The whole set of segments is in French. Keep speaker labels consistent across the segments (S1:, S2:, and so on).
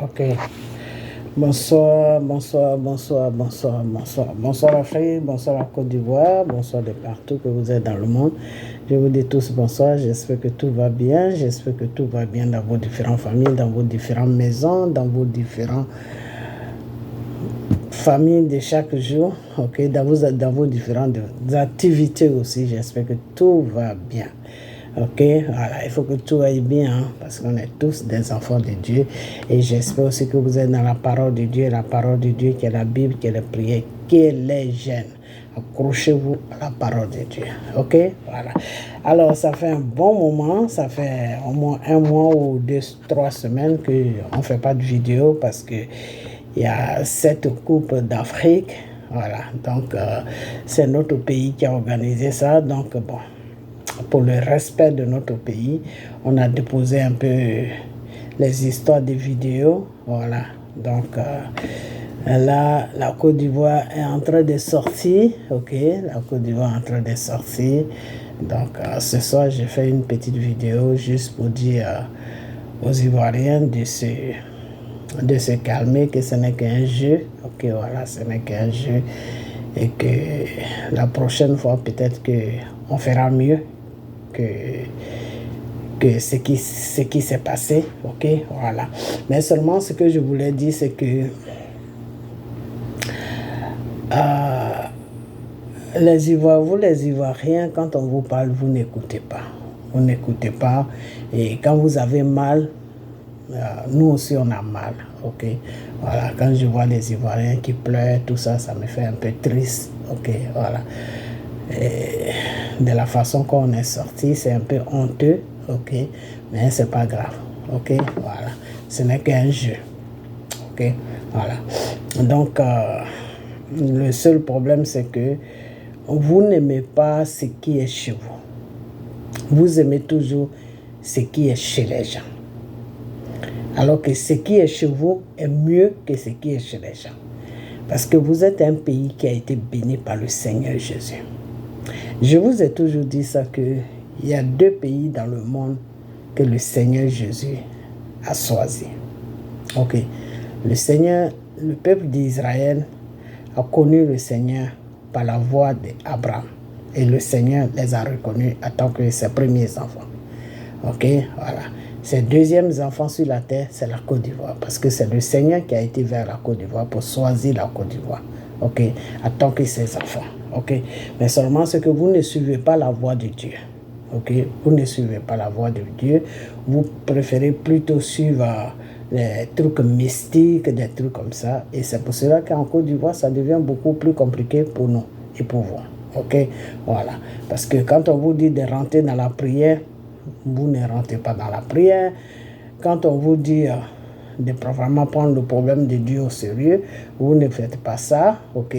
S1: Ok. Bonsoir, bonsoir, bonsoir, bonsoir, bonsoir. Bonsoir Afrique, bonsoir la Côte d'Ivoire, bonsoir de partout que vous êtes dans le monde. Je vous dis tous bonsoir, j'espère que tout va bien, j'espère que tout va bien dans vos différentes familles, dans vos différentes maisons, dans vos différentes familles de chaque jour, ok, dans vos différentes activités aussi, j'espère que tout va bien. Ok, voilà, il faut que tout aille bien, hein, parce qu'on est tous des enfants de Dieu. Et j'espère aussi que vous êtes dans la parole de Dieu, la parole de Dieu qui est la Bible, qui est la prière, qui est les gènes. Accrochez-vous à la parole de Dieu. Ok, voilà. Alors, ça fait un bon moment, ça fait au moins un mois ou 2-3 semaines qu'on ne fait pas de vidéo parce que il y a 7 coupes d'Afrique. Voilà, donc c'est notre pays qui a organisé ça. Donc, bon, pour le respect de notre pays, on a déposé un peu les histoires des vidéos. Voilà. Donc là, la Côte d'Ivoire est en train de sortir. Ok, la Côte d'Ivoire est en train de sortir. Donc ce soir, j'ai fait une petite vidéo juste pour dire aux Ivoiriens de se calmer, que ce n'est qu'un jeu. Ok, voilà, ce n'est qu'un jeu. Et que la prochaine fois, peut-être qu'on fera mieux que ce qui s'est passé, ok, voilà. Mais seulement ce que je voulais dire, c'est que les Ivoiriens, quand on vous parle, vous n'écoutez pas. Vous n'écoutez pas. Et quand vous avez mal, nous aussi on a mal, ok. Voilà, quand je vois les Ivoiriens qui pleurent, tout ça, ça me fait un peu triste, ok, voilà. Et de la façon qu'on est sorti, c'est un peu honteux, ok, mais c'est pas grave, ok, voilà, ce n'est qu'un jeu, ok, voilà. Donc, le seul problème, c'est que vous n'aimez pas ce qui est chez vous. Vous aimez toujours ce qui est chez les gens. Alors que ce qui est chez vous est mieux que ce qui est chez les gens. Parce que vous êtes un pays qui a été béni par le Seigneur Jésus. Je vous ai toujours dit ça, qu'il y a 2 pays dans le monde que le Seigneur Jésus a choisi. Ok. Le peuple d'Israël a connu le Seigneur par la voix d'Abraham. Et le Seigneur les a reconnus en tant que ses premiers enfants. Ok, voilà. Ses deuxièmes enfants sur la terre, c'est la Côte d'Ivoire. Parce que c'est le Seigneur qui a été vers la Côte d'Ivoire pour choisir la Côte d'Ivoire. Ok, en tant que ses enfants. Ok, mais seulement ce que vous ne suivez pas la voie de Dieu. Ok, vous ne suivez pas la voie de Dieu. Vous préférez plutôt suivre les trucs mystiques, des trucs comme ça. Et c'est pour cela qu'en Côte d'Ivoire, ça devient beaucoup plus compliqué pour nous et pour vous. Ok, voilà. Parce que quand on vous dit de rentrer dans la prière, vous ne rentrez pas dans la prière. Quand on vous dit de vraiment prendre le problème de Dieu au sérieux, vous ne faites pas ça, ok.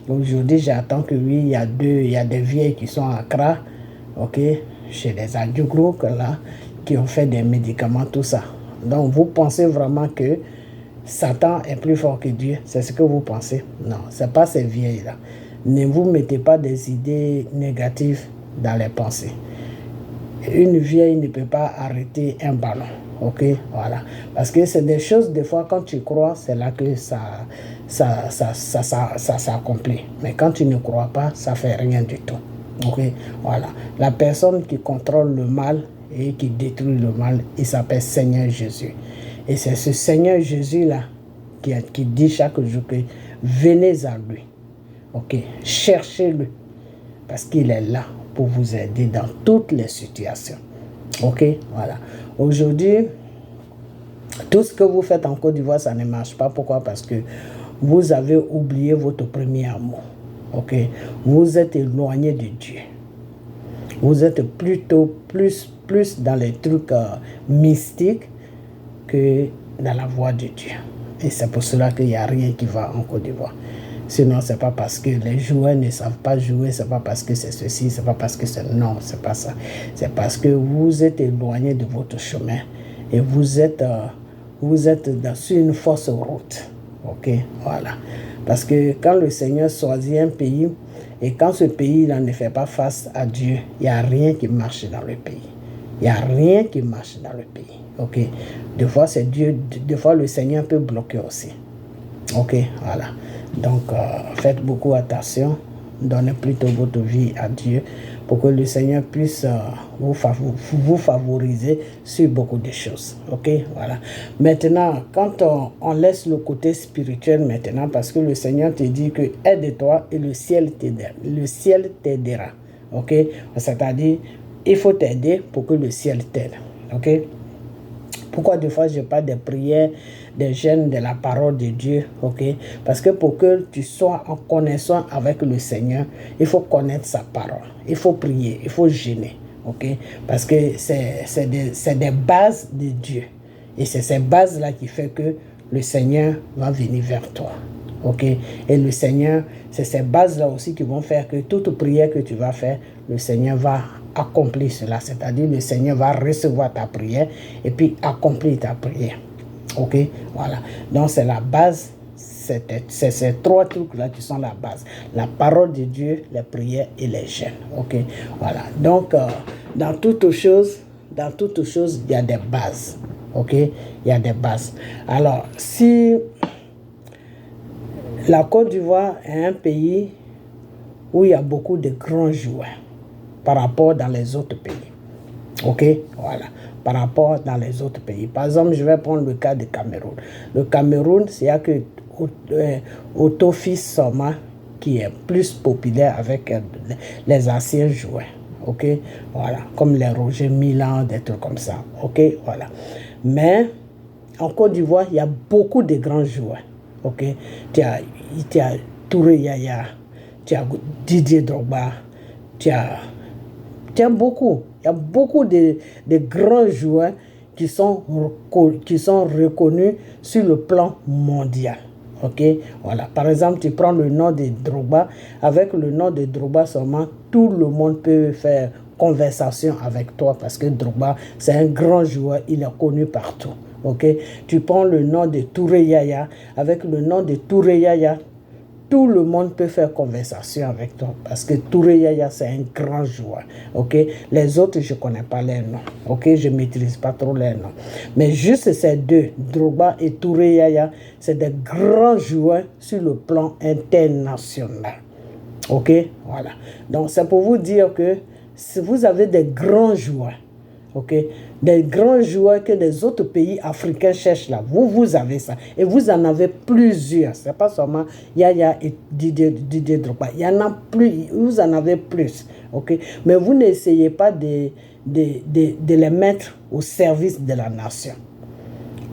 S1: Aujourd'hui, j'attends que oui, il y a des vieilles qui sont à Accra, ok, chez les Adjougrou, là, qui ont fait des médicaments, tout ça. Donc, vous pensez vraiment que Satan est plus fort que Dieu? C'est ce que vous pensez? Non, ce n'est pas ces vieilles-là. Ne vous mettez pas des idées négatives dans les pensées. Une vieille ne peut pas arrêter un ballon, ok, voilà. Parce que c'est des choses, des fois, quand tu crois, c'est là que ça s'accomplit. Mais quand tu ne crois pas, ça fait rien du tout, ok, voilà. La personne qui contrôle le mal et qui détruit le mal, il s'appelle Seigneur Jésus. Et c'est ce Seigneur Jésus-là qui dit chaque jour que venez à lui, ok, cherchez-le, parce qu'il est là pour vous aider dans toutes les situations. Ok, voilà. Aujourd'hui, tout ce que vous faites en Côte d'Ivoire, ça ne marche pas. Pourquoi? Parce que vous avez oublié votre premier amour. Ok, vous êtes éloigné de Dieu. Vous êtes plutôt plus dans les trucs mystiques que dans la voie de Dieu. Et c'est pour cela qu'il n'y a rien qui va en Côte d'Ivoire. Sinon, ce n'est pas parce que les joueurs ne savent pas jouer, ce n'est pas parce que c'est ceci, ce n'est pas parce que c'est... Non, ce n'est pas ça. C'est parce que vous êtes éloigné de votre chemin et vous êtes sur une fausse route. Ok, voilà. Parce que quand le Seigneur choisit un pays et quand ce pays-là ne fait pas face à Dieu, il n'y a rien qui marche dans le pays. Il n'y a rien qui marche dans le pays. Ok. Des fois, c'est Dieu, des fois, le Seigneur peut bloquer aussi. Ok, voilà. Donc, faites beaucoup attention. Donnez plutôt votre vie à Dieu pour que le Seigneur puisse vous favoriser sur beaucoup de choses. Ok, voilà. Maintenant, quand on laisse le côté spirituel maintenant, parce que le Seigneur te dit que aide-toi et le ciel t'aidera. Le ciel t'aidera. Ok, c'est-à-dire, il faut t'aider pour que le ciel t'aide. Ok. Pourquoi des fois je parle des prières, des jeûnes, de la parole de Dieu, ok? Parce que pour que tu sois en connaissance avec le Seigneur, il faut connaître sa parole, il faut prier, il faut jeûner, ok? Parce que c'est des bases de Dieu. Et c'est ces bases-là qui fait que le Seigneur va venir vers toi, ok? Et le Seigneur, c'est ces bases-là aussi qui vont faire que toute prière que tu vas faire, le Seigneur va accomplir cela, c'est-à-dire le Seigneur va recevoir ta prière et puis accomplir ta prière. Ok, voilà. Donc c'est la base, c'est ces trois trucs-là qui sont la base. La parole de Dieu, les prières et les jeûnes. Ok, voilà. Donc dans toutes choses, il y a des bases. Ok, il y a des bases. Alors, si la Côte d'Ivoire est un pays où il y a beaucoup de grands joueurs, par rapport dans les autres pays. Ok, voilà. Par rapport dans les autres pays. Par exemple, je vais prendre le cas du Cameroun. Le Cameroun, il n'y a que Otofis Soma qui est plus populaire avec les anciens joueurs. Ok, voilà. Comme les Roger Milan, des trucs comme ça. Ok, voilà. Mais en Côte d'Ivoire, il y a beaucoup de grands joueurs. Ok, tu as Touré Yaya, tu as Didier Drogba, tu as beaucoup. Il y a beaucoup de grands joueurs qui sont reconnus sur le plan mondial. Ok, voilà. Par exemple, tu prends le nom de Drogba. Avec le nom de Drogba seulement, tout le monde peut faire conversation avec toi parce que Drogba, c'est un grand joueur. Il est connu partout. Ok, tu prends le nom de Touré Yaya. Avec le nom de Touré Yaya, tout le monde peut faire conversation avec toi parce que Touré Yaya, c'est un grand joueur. Ok, les autres, je ne connais pas leurs noms. Ok, je ne maîtrise pas trop leurs noms. Mais juste ces deux, Drogba et Touré Yaya, c'est des grands joueurs sur le plan international. Ok, voilà. Donc, c'est pour vous dire que si vous avez des grands joueurs, ok, des grands joueurs que les autres pays africains cherchent là, vous avez ça. Et vous en avez plusieurs. Ce n'est pas seulement Yaya et Didier Drogba. Il y en a plus, vous en avez plus. Ok, mais vous n'essayez pas de les mettre au service de la nation.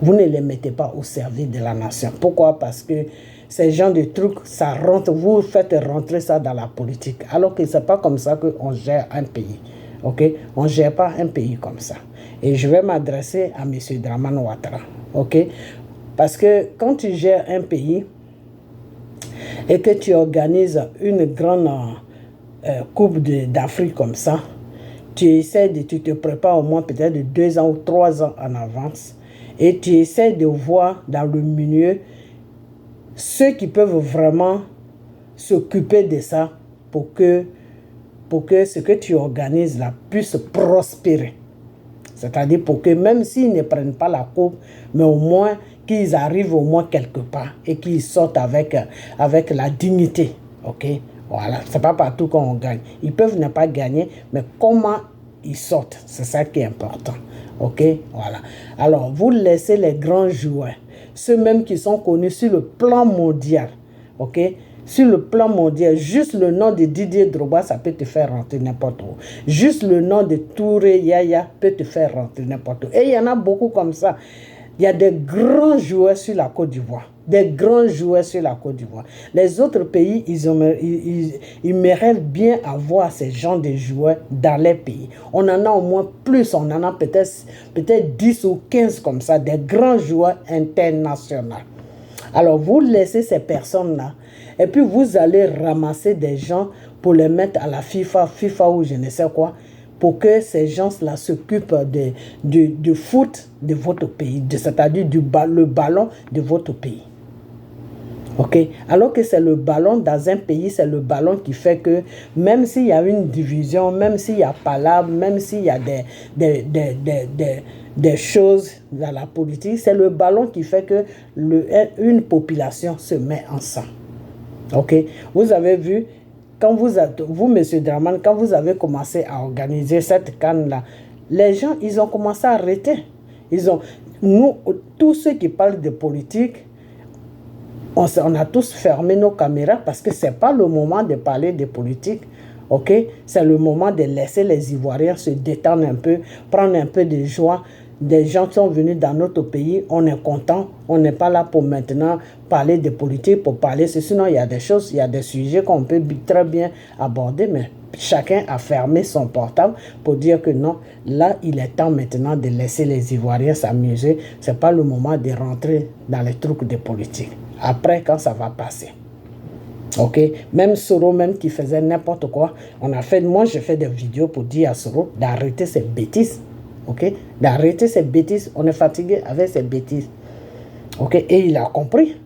S1: Vous ne les mettez pas au service de la nation. Pourquoi? Parce que ces genres de trucs, ça rentre, vous faites rentrer ça dans la politique. Alors que ce n'est pas comme ça qu'on gère un pays. Ok, on ne gère pas un pays comme ça. Et je vais m'adresser à M. Dramane Ouattara. Ok, parce que quand tu gères un pays et que tu organises une grande coupe d'Afrique comme ça, tu te prépares au moins peut-être de 2 ans ou 3 ans en avance et tu essaies de voir dans le milieu ceux qui peuvent vraiment s'occuper de ça pour que ce que tu organises là puisse prospérer. C'est-à-dire pour que même s'ils ne prennent pas la coupe, mais au moins qu'ils arrivent au moins quelque part et qu'ils sortent avec la dignité. Ok, voilà. C'est pas partout qu'on gagne. Ils peuvent ne pas gagner, mais comment ils sortent, c'est ça qui est important. Ok, voilà. Alors, vous laissez les grands joueurs, ceux même qui sont connus sur le plan mondial. Ok, sur le plan mondial, juste le nom de Didier Drogba, ça peut te faire rentrer n'importe où. Juste le nom de Touré Yaya peut te faire rentrer n'importe où. Et il y en a beaucoup comme ça. Il y a des grands joueurs sur la Côte d'Ivoire. Des grands joueurs sur la Côte d'Ivoire. Les autres pays, ils méritent bien avoir ces genres de joueurs dans les pays. On en a au moins plus, on en a peut-être 10 ou 15 comme ça, des grands joueurs internationaux. Alors, vous laissez ces personnes-là et puis vous allez ramasser des gens pour les mettre à la FIFA ou je ne sais quoi, pour que ces gens-là s'occupent du foot de votre pays, c'est-à-dire le ballon de votre pays. Ok, alors que c'est le ballon dans un pays, c'est le ballon qui fait que même s'il y a une division, même s'il y a palabre, même s'il y a des choses dans la politique. C'est le ballon qui fait que une population se met ensemble. Ok? Vous avez vu, quand vous, M. Dramane, quand vous avez commencé à organiser cette canne-là, les gens, ils ont commencé à arrêter. Nous, tous ceux qui parlent de politique, on a tous fermé nos caméras parce que ce n'est pas le moment de parler de politique. Ok? C'est le moment de laisser les Ivoiriens se détendre un peu, prendre un peu de joie. Des gens qui sont venus dans notre pays, on est content. On n'est pas là pour maintenant parler de politique, pour parler. Sinon, il y a des choses, il y a des sujets qu'on peut très bien aborder, mais chacun a fermé son portable pour dire que non, là, il est temps maintenant de laisser les Ivoiriens s'amuser. Ce n'est pas le moment de rentrer dans les trucs de politique. Après, quand ça va passer. Ok, même Soro, même qui faisait n'importe quoi, moi j'ai fait des vidéos pour dire à Soro d'arrêter ses bêtises. Ok, d'arrêter ses bêtises. On est fatigué avec ses bêtises. Ok, et il a compris.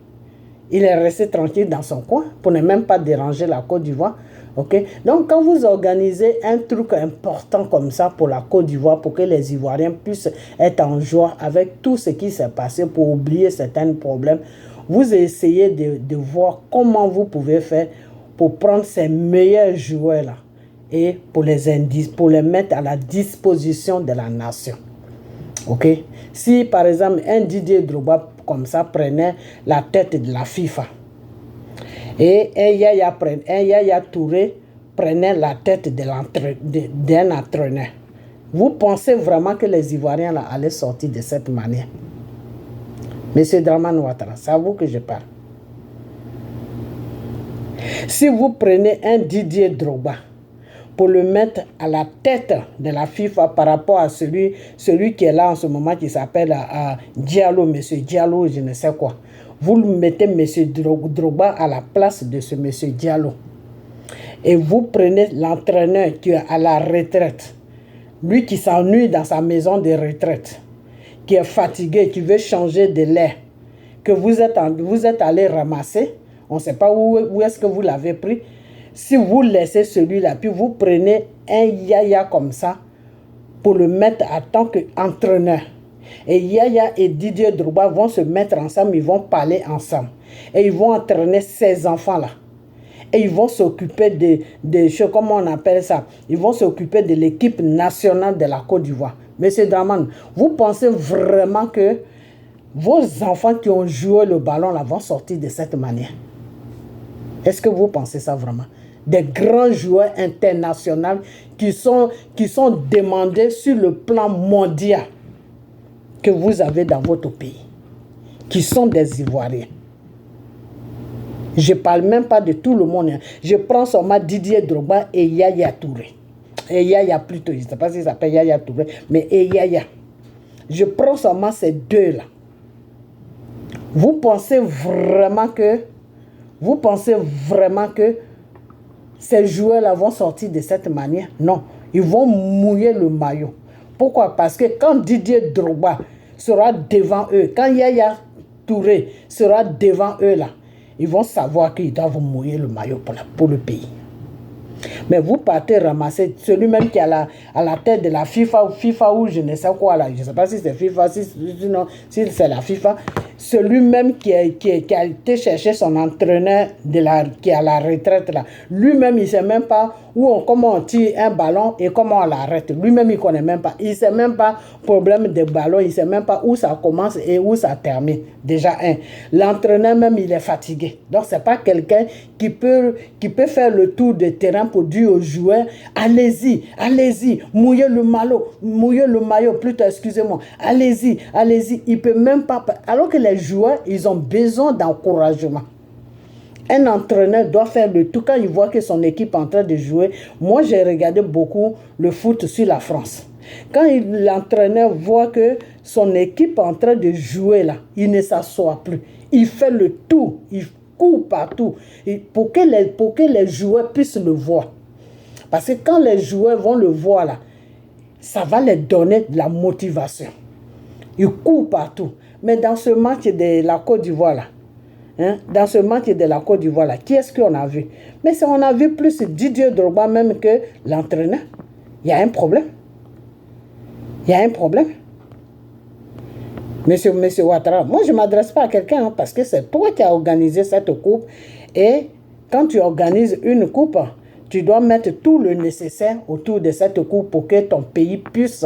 S1: Il est resté tranquille dans son coin pour ne même pas déranger la Côte d'Ivoire. Ok, donc quand vous organisez un truc important comme ça pour la Côte d'Ivoire, pour que les Ivoiriens puissent être en joie avec tout ce qui s'est passé, pour oublier certains problèmes, vous essayez de voir comment vous pouvez faire pour prendre ces meilleurs joueurs-là et pour les mettre à la disposition de la nation. Ok? Si par exemple un Didier Drogba comme ça prenait la tête de la FIFA et un Yaya Touré prenait la tête d'un entraîneur, vous pensez vraiment que les Ivoiriens là, allaient sortir de cette manière? Monsieur Dramane Ouattara, c'est à vous que je parle. Si vous prenez un Didier Drogba pour le mettre à la tête de la FIFA par rapport à celui qui est là en ce moment, qui s'appelle Diallo, monsieur Diallo, je ne sais quoi. Vous mettez monsieur Drogba à la place de ce monsieur Diallo. Et vous prenez l'entraîneur qui est à la retraite, lui qui s'ennuie dans sa maison de retraite, qui est fatigué, qui veut changer de l'air, que vous êtes allé ramasser, on ne sait pas où est-ce que vous l'avez pris. Si vous laissez celui-là, puis vous prenez un Yaya comme ça, pour le mettre en tant qu'entraîneur, et Yaya et Didier Drogba vont se mettre ensemble, ils vont parler ensemble, et ils vont entraîner ces enfants-là. Et ils vont s'occuper de choses, comment on appelle ça? Ils vont s'occuper de l'équipe nationale de la Côte d'Ivoire. Monsieur Dramane, vous pensez vraiment que vos enfants qui ont joué le ballon là vont sortir de cette manière? Est-ce que vous pensez ça vraiment? Des grands joueurs internationaux qui sont demandés sur le plan mondial que vous avez dans votre pays, qui sont des Ivoiriens. Je ne parle même pas de tout le monde. Je prends seulement Didier Drogba et Yaya Touré. Et Yaya plutôt, je ne sais pas s'il s'appelle Yaya Touré, mais Yaya. Je prends seulement ces deux-là. Vous pensez vraiment que ces joueurs-là vont sortir de cette manière? Non, ils vont mouiller le maillot. Pourquoi? Parce que quand Didier Drogba sera devant eux, quand Yaya Touré sera devant eux là, ils vont savoir qu'ils doivent mouiller le maillot pour le pays. Mais vous partez ramasser celui-même qui est à la tête de la FIFA ou je ne sais quoi là, je ne sais pas si c'est FIFA, sinon si c'est la FIFA, celui-même qui a été chercher son entraîneur qui est à la retraite là, lui-même il ne sait même pas comment on tire un ballon et comment on l'arrête. Lui-même il ne connaît même pas. Il ne sait même pas problème de ballon, il ne sait même pas où ça commence et où ça termine. Déjà l'entraîneur même il est fatigué. Donc ce n'est pas quelqu'un qui peut faire le tour de terrain pour dire aux joueurs, allez-y, mouillez le maillot, plutôt, excusez-moi, allez-y, il peut même pas, alors que les joueurs, ils ont besoin d'encouragement. Un entraîneur doit faire le tout quand il voit que son équipe est en train de jouer. Moi, j'ai regardé beaucoup le foot sur la France. Quand l'entraîneur voit que son équipe est en train de jouer là, il ne s'assoit plus. Il fait le tout, il court partout pour que les joueurs puissent le voir. Parce que quand les joueurs vont le voir là, ça va leur donner de la motivation. Ils courent partout. Mais dans ce match de la Côte d'Ivoire là, qui est-ce qu'on a vu? Mais on a vu plus Didier Drogba même que l'entraîneur. Il y a un problème. Monsieur Ouattara, moi je ne m'adresse pas à quelqu'un hein, parce que c'est toi qui as organisé cette coupe. Et quand tu organises une coupe, tu dois mettre tout le nécessaire autour de cette coupe pour que ton pays puisse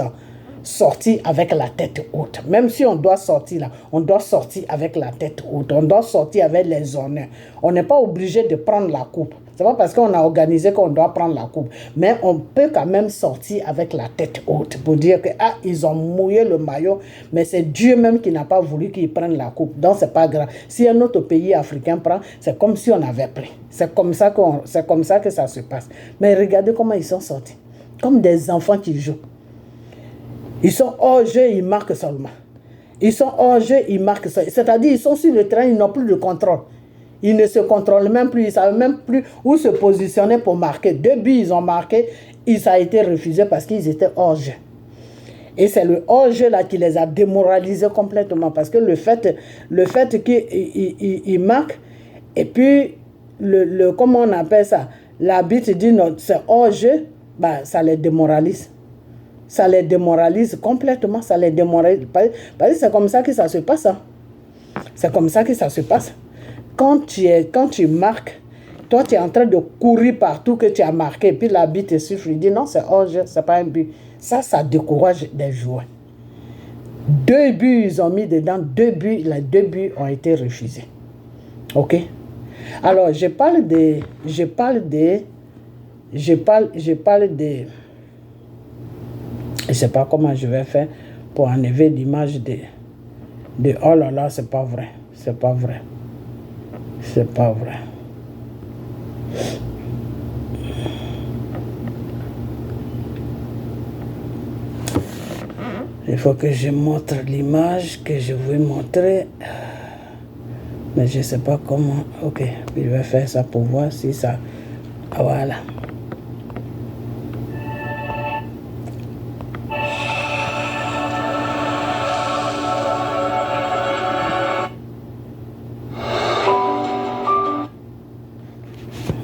S1: sortir avec la tête haute. Même si on doit sortir là, on doit sortir avec la tête haute. On doit sortir avec les honneurs. On n'est pas obligé de prendre la coupe. C'est pas parce qu'on a organisé qu'on doit prendre la coupe. Mais on peut quand même sortir avec la tête haute pour dire que ah, ils ont mouillé le maillot, mais c'est Dieu même qui n'a pas voulu qu'ils prennent la coupe. Donc c'est pas grave. Si un autre pays africain prend, c'est comme si on avait pris. C'est comme ça que ça se passe. Mais regardez comment ils sont sortis. Comme des enfants qui jouent. Ils sont hors jeu, ils marquent seulement. Ils sont hors jeu, ils marquent seulement. C'est-à-dire ils sont sur le terrain, ils n'ont plus de contrôle. Ils ne se contrôlent même plus, ils ne savent même plus où se positionner pour marquer. 2 buts, ils ont marqué, ça a été refusé parce qu'ils étaient hors jeu. Et c'est le hors-jeu là qui les a démoralisés complètement. Parce que le fait qu'ils marquent, et puis, comment on appelle ça, l'arbitre dit non, c'est hors-jeu, bah, ça les démoralise. Ça les démoralise complètement, ça les démoralise. Parce que c'est comme ça que ça se passe. Hein. C'est comme ça que ça se passe. Quand tu marques, toi tu es en train de courir partout que tu as marqué, et puis l'arbitre te suffit, il dit non, c'est hors-jeu, c'est pas un but. Ça décourage des joueurs. 2 buts, ils ont mis dedans, 2 buts, les 2 buts ont été refusés. Ok? Alors, je sais pas comment je vais faire pour enlever l'image de oh là là, c'est pas vrai. C'est pas vrai. C'est pas vrai. Il faut que je montre l'image que je veux montrer. Mais je sais pas comment. Ok, je vais faire ça pour voir si ça... Voilà.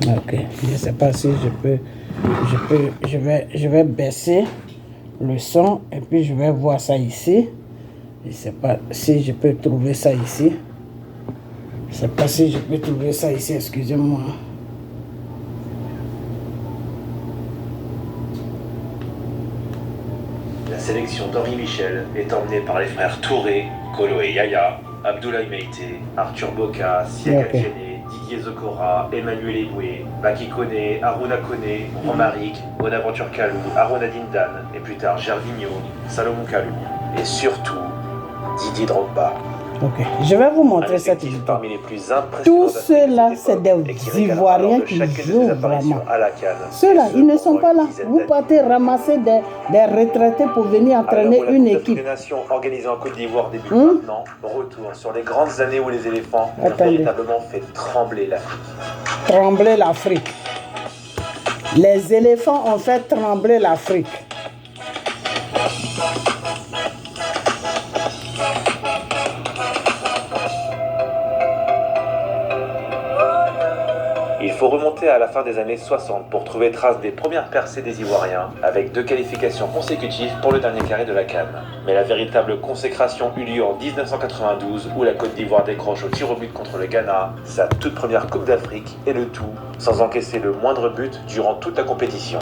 S1: Ok, je ne sais pas si je vais baisser le son et puis je vais voir ça ici. Je ne sais pas si je peux trouver ça ici. Je ne sais pas si je peux trouver ça ici, excusez-moi.
S2: La sélection d'Henri Michel est emmenée par les frères Touré, Kolo et Yaya, Abdoulaye Meïté, Arthur Boka, Siaka Djené, Didier Zokora, Emmanuel Eboué, Baki Koné, Aruna Koné, Romaric, Bonaventure Kalou, Aruna Dindan et plus tard Gervinho, Salomon Kalou et surtout Didier Drogba.
S1: Ok, je vais vous montrer cette vidéo.
S2: Parmi les plus impressionnants.
S1: Tous ceux-là, c'est des Ivoiriens qui jouent vraiment. Ceux-là, ils ne sont pas là. Vous partez ramasser des retraités pour venir entraîner une équipe.
S2: Les nations organisées en Côte d'Ivoire débute maintenant. Retour sur les grandes années où les éléphants ont véritablement fait trembler l'Afrique.
S1: Trembler l'Afrique. Les éléphants ont fait trembler l'Afrique.
S2: Il faut remonter à la fin des années 60 pour trouver trace des premières percées des Ivoiriens, avec 2 qualifications consécutives pour le dernier carré de la CAN. Mais la véritable consécration eut lieu en 1992, où la Côte d'Ivoire décroche au tir au but contre le Ghana, sa toute première Coupe d'Afrique, et le tout sans encaisser le moindre but durant toute la compétition.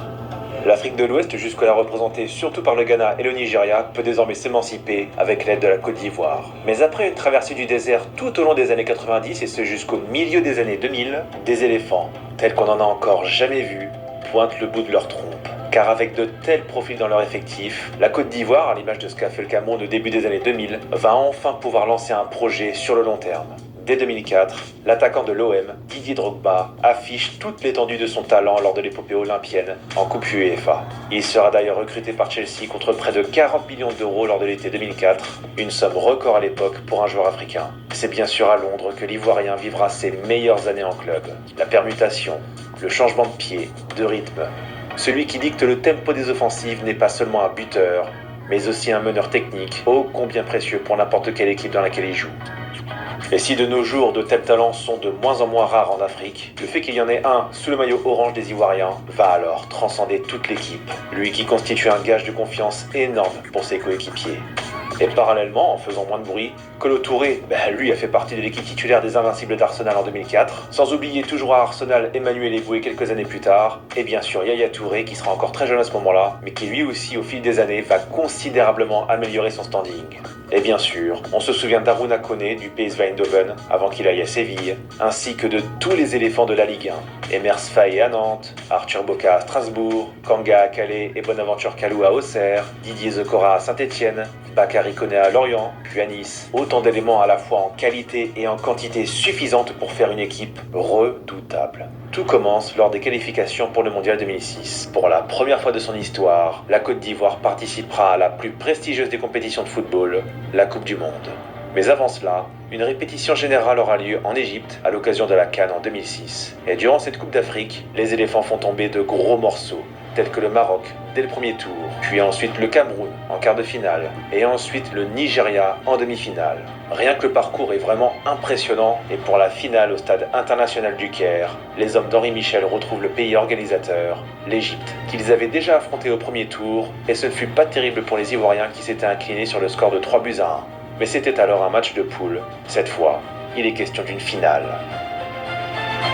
S2: L'Afrique de l'Ouest, jusque-là représentée surtout par le Ghana et le Nigeria, peut désormais s'émanciper avec l'aide de la Côte d'Ivoire. Mais après une traversée du désert tout au long des années 90 et ce jusqu'au milieu des années 2000, des éléphants, tels qu'on n'en a encore jamais vu, pointent le bout de leur trompe. Car avec de tels profils dans leur effectif, la Côte d'Ivoire, à l'image de ce qu'a fait le Cameroun au début des années 2000, va enfin pouvoir lancer un projet sur le long terme. Dès 2004, l'attaquant de l'OM, Didier Drogba, affiche toute l'étendue de son talent lors de l'épopée olympienne en Coupe UEFA. Il sera d'ailleurs recruté par Chelsea contre près de 40 millions d'euros lors de l'été 2004, une somme record à l'époque pour un joueur africain. C'est bien sûr à Londres que l'Ivoirien vivra ses meilleures années en club. La permutation, le changement de pied, de rythme. Celui qui dicte le tempo des offensives n'est pas seulement un buteur, mais aussi un meneur technique, ô combien précieux pour n'importe quelle équipe dans laquelle il joue. Et si de nos jours de tels talents sont de moins en moins rares en Afrique, le fait qu'il y en ait un sous le maillot orange des Ivoiriens va alors transcender toute l'équipe, lui qui constitue un gage de confiance énorme pour ses coéquipiers. Et parallèlement, en faisant moins de bruit, Kolo Touré, lui a fait partie de l'équipe titulaire des Invincibles d'Arsenal en 2004, sans oublier toujours à Arsenal Emmanuel Eboué quelques années plus tard, et bien sûr Yaya Touré qui sera encore très jeune à ce moment-là, mais qui lui aussi au fil des années va considérablement améliorer son standing. Et bien sûr, on se souvient d'Aruna Koné du PSV Eindhoven avant qu'il aille à Séville, ainsi que de tous les éléphants de la Ligue 1. Emers Faé à Nantes, Arthur Boca à Strasbourg, Kanga à Calais et Bonaventure Kalou à Auxerre, Didier Zokora à Saint-Etienne, Bakary Koné à Lorient, puis à Nice. Autant d'éléments à la fois en qualité et en quantité suffisante pour faire une équipe redoutable. Tout commence lors des qualifications pour le Mondial 2006. Pour la première fois de son histoire, la Côte d'Ivoire participera à la plus prestigieuse des compétitions de football, la Coupe du Monde. Mais avant cela, une répétition générale aura lieu en Égypte à l'occasion de la CAN en 2006. Et durant cette Coupe d'Afrique, les éléphants font tomber de gros morceaux, tels que le Maroc dès le premier tour, puis ensuite le Cameroun en quart de finale, et ensuite le Nigeria en demi-finale. Rien que le parcours est vraiment impressionnant, et pour la finale au stade international du Caire, les hommes d'Henri Michel retrouvent le pays organisateur, l'Égypte, qu'ils avaient déjà affronté au premier tour, et ce ne fut pas terrible pour les Ivoiriens qui s'étaient inclinés sur le score de 3-1. Mais c'était alors un match de poule. Cette fois, il est question d'une finale.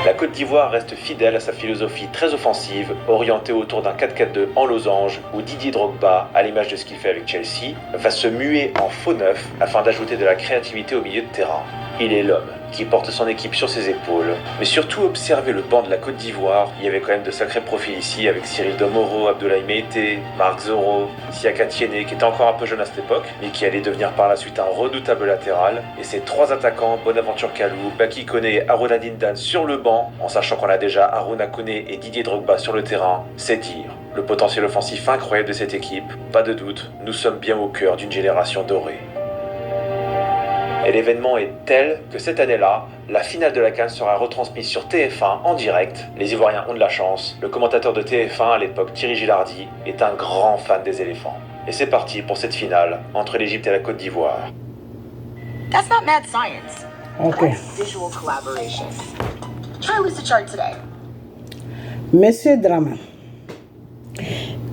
S2: La Côte d'Ivoire reste fidèle à sa philosophie très offensive, orientée autour d'un 4-4-2 en losange, où Didier Drogba, à l'image de ce qu'il fait avec Chelsea, va se muer en faux neuf afin d'ajouter de la créativité au milieu de terrain. Il est l'homme qui porte son équipe sur ses épaules, mais surtout observez le banc de la Côte d'Ivoire, il y avait quand même de sacrés profils ici avec Cyril Domoro, Abdoulaye Meïté, Marc Zoro, Siaka Tiéné qui était encore un peu jeune à cette époque, mais qui allait devenir par la suite un redoutable latéral, et ses trois attaquants, Bonaventure Kalou, Baki Koné et Aruna Dindan sur le banc, en sachant qu'on a déjà Aruna Koné et Didier Drogba sur le terrain, c'est dire le potentiel offensif incroyable de cette équipe. Pas de doute, nous sommes bien au cœur d'une génération dorée. Et l'événement est tel que cette année-là, la finale de la CAN sera retransmise sur TF1 en direct. Les Ivoiriens ont de la chance. Le commentateur de TF1 à l'époque, Thierry Gilardi, est un grand fan des éléphants. Et c'est parti pour cette finale entre l'Égypte et la Côte d'Ivoire.
S3: That's not mad science.
S1: Ok.
S3: That's visual collaboration. Try Lucid Chart today.
S1: Monsieur Draman,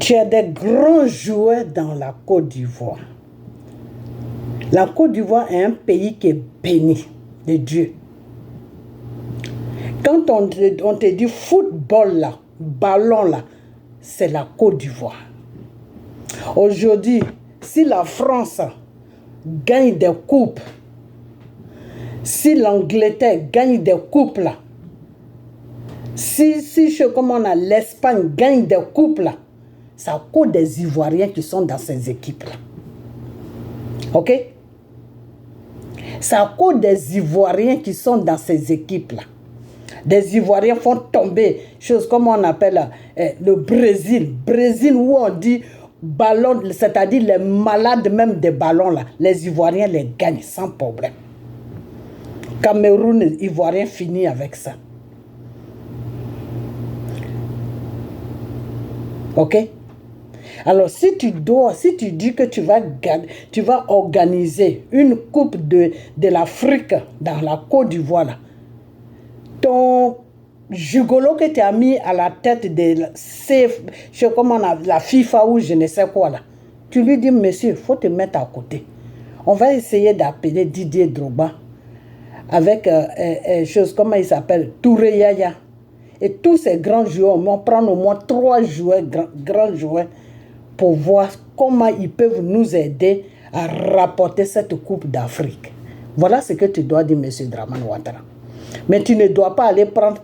S1: tu as des grands joueurs dans la Côte d'Ivoire. La Côte d'Ivoire est un pays qui est béni de Dieu. Quand on te dit football là, ballon là, c'est la Côte d'Ivoire. Aujourd'hui, si la France gagne des coupes, si l'Angleterre gagne des coupes là, si l'Espagne gagne des coupes là, c'est à cause des Ivoiriens qui sont dans ces équipes là. Ok? C'est à cause des Ivoiriens qui sont dans ces équipes-là. Des Ivoiriens font tomber, chose comme on appelle le Brésil. Brésil où on dit ballon, c'est-à-dire les malades même des ballons là. Les Ivoiriens les gagnent sans problème. Cameroun, les Ivoiriens finissent avec ça. Ok? Alors, si tu dis que tu vas organiser une coupe de l'Afrique dans la Côte d'Ivoire, là, ton gigolo que tu as mis à la tête de la FIFA ou je ne sais quoi, là, tu lui dis, monsieur, il faut te mettre à côté. On va essayer d'appeler Didier Drogba avec, comment il s'appelle, Touré Yaya. Et tous ces grands joueurs, on va prendre au moins 3 joueurs, grands joueurs, pour voir comment ils peuvent nous aider à rapporter cette Coupe d'Afrique. Voilà ce que tu dois dire, M. Dramane Ouattara. Mais tu ne dois pas aller prendre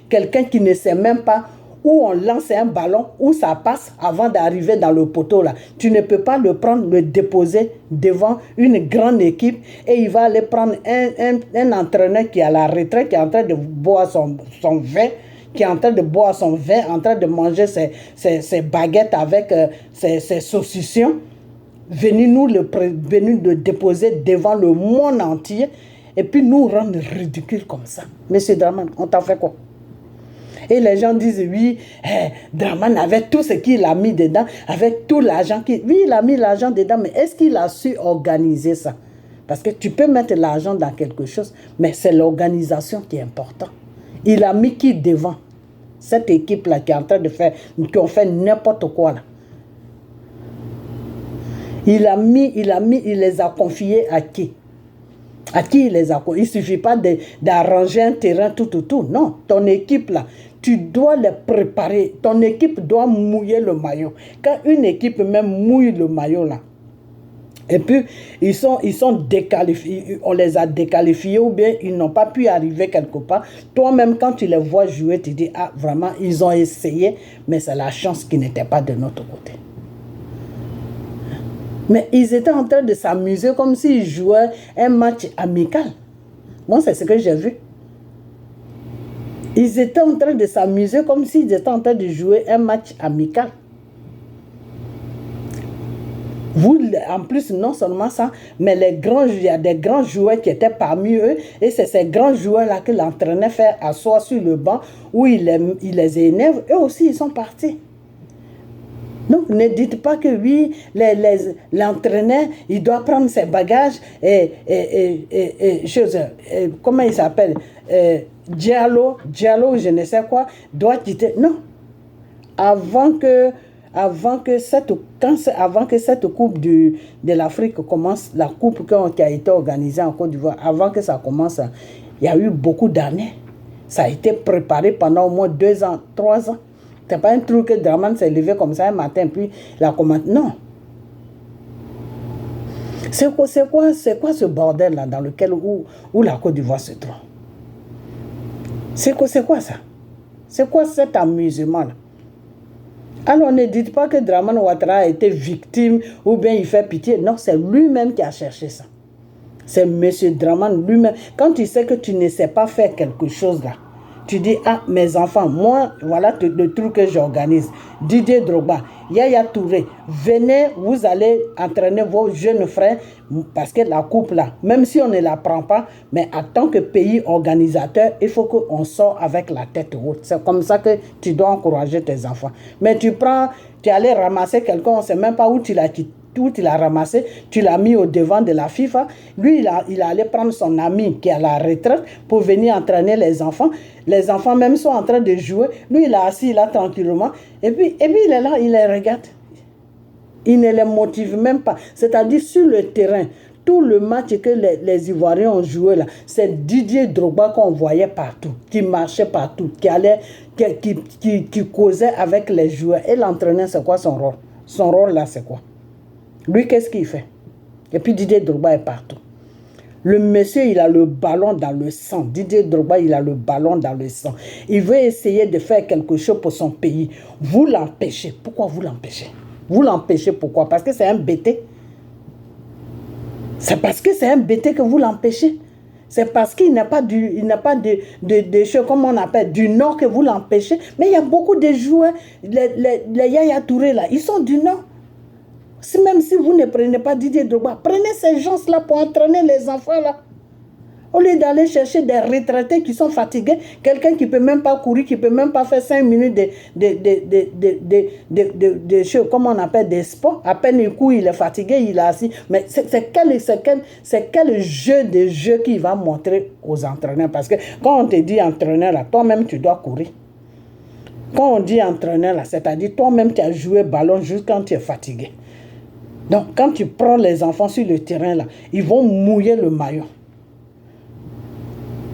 S1: quelqu'un qui ne sait même pas où on lance un ballon, où ça passe avant d'arriver dans le poteau là. Tu ne peux pas le prendre, le déposer devant une grande équipe et il va aller prendre un entraîneur qui est à la retraite, qui est en train de boire son vin, qui est en train de boire son vin, en train de manger ses baguettes avec ses saucissons, venir le déposer devant le monde entier et puis nous rendre ridicules comme ça. Monsieur Dramane, on t'a fait quoi? Et les gens disent, oui, Dramane avec tout ce qu'il a mis dedans, avec tout l'argent oui, il a mis l'argent dedans, mais est-ce qu'il a su organiser ça? Parce que tu peux mettre l'argent dans quelque chose, mais c'est l'organisation qui est importante. Il a mis qui devant? Cette équipe-là qui est en train de faire, qui ont fait n'importe quoi là. Il les a confiés à qui? À qui il les a confiés? Il ne suffit pas d'arranger un terrain, tout. Non, ton équipe là, tu dois les préparer. Ton équipe doit mouiller le maillot. Quand une équipe même mouille le maillot là, et puis ils sont déqualifiés, on les a déqualifiés ou bien ils n'ont pas pu arriver quelque part. Toi-même, quand tu les vois jouer, tu dis, ah vraiment, ils ont essayé, mais c'est la chance qui n'était pas de notre côté. Mais ils étaient en train de s'amuser comme s'ils jouaient un match amical. Moi, c'est ce que j'ai vu. Ils étaient en train de s'amuser comme s'ils étaient en train de jouer un match amical. Vous, en plus, non seulement ça, mais il y a des grands joueurs qui étaient parmi eux, et c'est ces grands joueurs-là que l'entraîneur fait asseoir sur le banc, où il les énerve, eux aussi, ils sont partis. Donc, ne dites pas que oui, l'entraîneur, il doit prendre ses bagages comment il s'appelle, Diallo, je ne sais quoi, doit quitter. Non. Avant que cette coupe de l'Afrique commence, la coupe qui a été organisée en Côte d'Ivoire, avant que ça commence, il y a eu beaucoup d'années. Ça a été préparé pendant au moins 2 ans, 3 ans. C'est pas un truc que Dramane s'est levé comme ça un matin, puis il a commencé. Non. C'est quoi ce bordel-là dans lequel où la Côte d'Ivoire se trouve? C'est quoi ça? C'est quoi cet amusement-là? Alors ne dites pas que Dramane Ouattara a été victime ou bien il fait pitié. Non, c'est lui-même qui a cherché ça. C'est M. Dramane lui-même. Quand tu sais que tu ne sais pas faire quelque chose là, tu dis, ah, mes enfants, moi, voilà le truc que j'organise. Didier Drogba, Yaya Touré, venez, vous allez entraîner vos jeunes frères, parce que la coupe là, même si on ne la prend pas, mais en tant que pays organisateur, il faut qu'on sorte avec la tête haute. C'est comme ça que tu dois encourager tes enfants. Mais tu allais ramasser quelqu'un, on ne sait même pas où tu l'as quitté. Tout il a ramassé, tu l'as mis au devant de la FIFA. Lui, il allait prendre son ami qui est à la retraite pour venir entraîner les enfants. Les enfants même sont en train de jouer. Lui, il est assis là tranquillement. Et puis il est là, il les regarde. Il ne les motive même pas. C'est-à-dire sur le terrain, tout le match que les Ivoiriens ont joué là, c'est Didier Drogba qu'on voyait partout, qui marchait partout, qui causait avec les joueurs. Et l'entraîneur, c'est quoi son rôle? Son rôle là, c'est quoi? Lui, qu'est-ce qu'il fait? Et puis Didier Drogba est partout. Le monsieur, il a le ballon dans le sang. Didier Drogba, il a le ballon dans le sang. Il veut essayer de faire quelque chose pour son pays. Vous l'empêchez. Pourquoi vous l'empêchez? Vous l'empêchez pourquoi? Parce que c'est un bêté. C'est parce que c'est un bêté que vous l'empêchez. C'est parce qu'il n'a pas de choses, comme on appelle, du Nord que vous l'empêchez. Mais il y a beaucoup de joueurs, les Yaya Touré là, ils sont du Nord. Même si vous ne prenez pas Didier Drogba, prenez ces gens-là pour entraîner les enfants là. Au lieu d'aller chercher des retraités qui sont fatigués, quelqu'un qui ne peut même pas courir, qui ne peut même pas faire 5 minutes de choses, comme on appelle des sports. À peine il court, il est fatigué, il est assis. Mais c'est quel jeu qu'il va montrer aux entraîneurs? Parce que quand on te dit entraîneur, là, toi-même, tu dois courir. Quand on dit entraîneur, là, c'est-à-dire toi-même, tu as joué ballon juste quand tu es fatigué. Donc, quand tu prends les enfants sur le terrain, là, ils vont mouiller le maillot.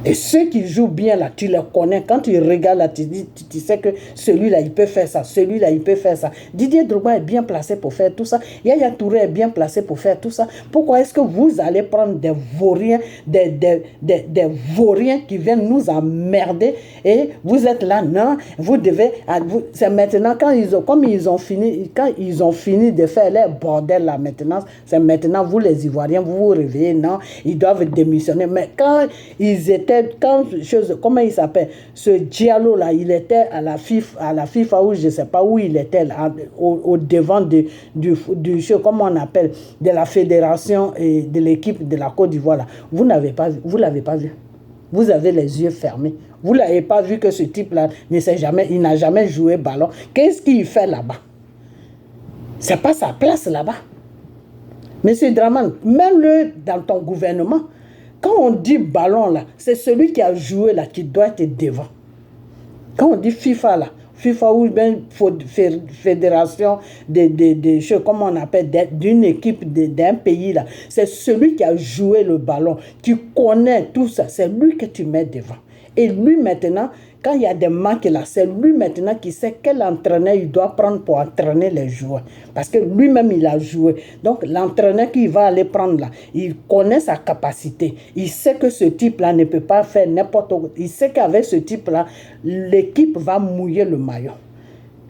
S1: Et ceux qui jouent bien, là, tu les connais. Quand tu regardes, là, tu sais que celui-là, il peut faire ça. Celui-là, il peut faire ça. Didier Drogba est bien placé pour faire tout ça. Yaya Touré est bien placé pour faire tout ça. Pourquoi est-ce que vous allez prendre des vauriens, des vauriens qui viennent nous emmerder et vous êtes là, non, vous devez... C'est maintenant, quand ils ont fini de faire leur bordel là maintenant, c'est maintenant, vous les Ivoiriens, vous vous réveillez, non, ils doivent démissionner. Mais quand ils étaient comment il s'appelle, ce Diallo là, il était à la FIFA ou je ne sais pas où il était là, au devant du jeu, comment on appelle, de la fédération et de l'équipe de la Côte d'Ivoire là. Vous l'avez pas vu. Vous avez les yeux fermés. Vous l'avez pas vu que ce type là il n'a jamais joué ballon. Qu'est-ce qu'il fait là-bas? C'est pas sa place là-bas. Monsieur Dramane, mets-le dans ton gouvernement. Quand on dit ballon là, c'est celui qui a joué là qui doit être devant. Quand on dit FIFA là, FIFA ou bien fédération de choses, comment on appelle, d'une équipe d'un pays là, c'est celui qui a joué le ballon, qui connaît tout ça, c'est lui que tu mets devant. Et lui maintenant, quand il y a des manques là, c'est lui maintenant qui sait quel entraîneur il doit prendre pour entraîner les joueurs. Parce que lui-même, il a joué. Donc, l'entraîneur qui va aller prendre là, il connaît sa capacité. Il sait que ce type-là ne peut pas faire n'importe quoi. Il sait qu'avec ce type-là, l'équipe va mouiller le maillot.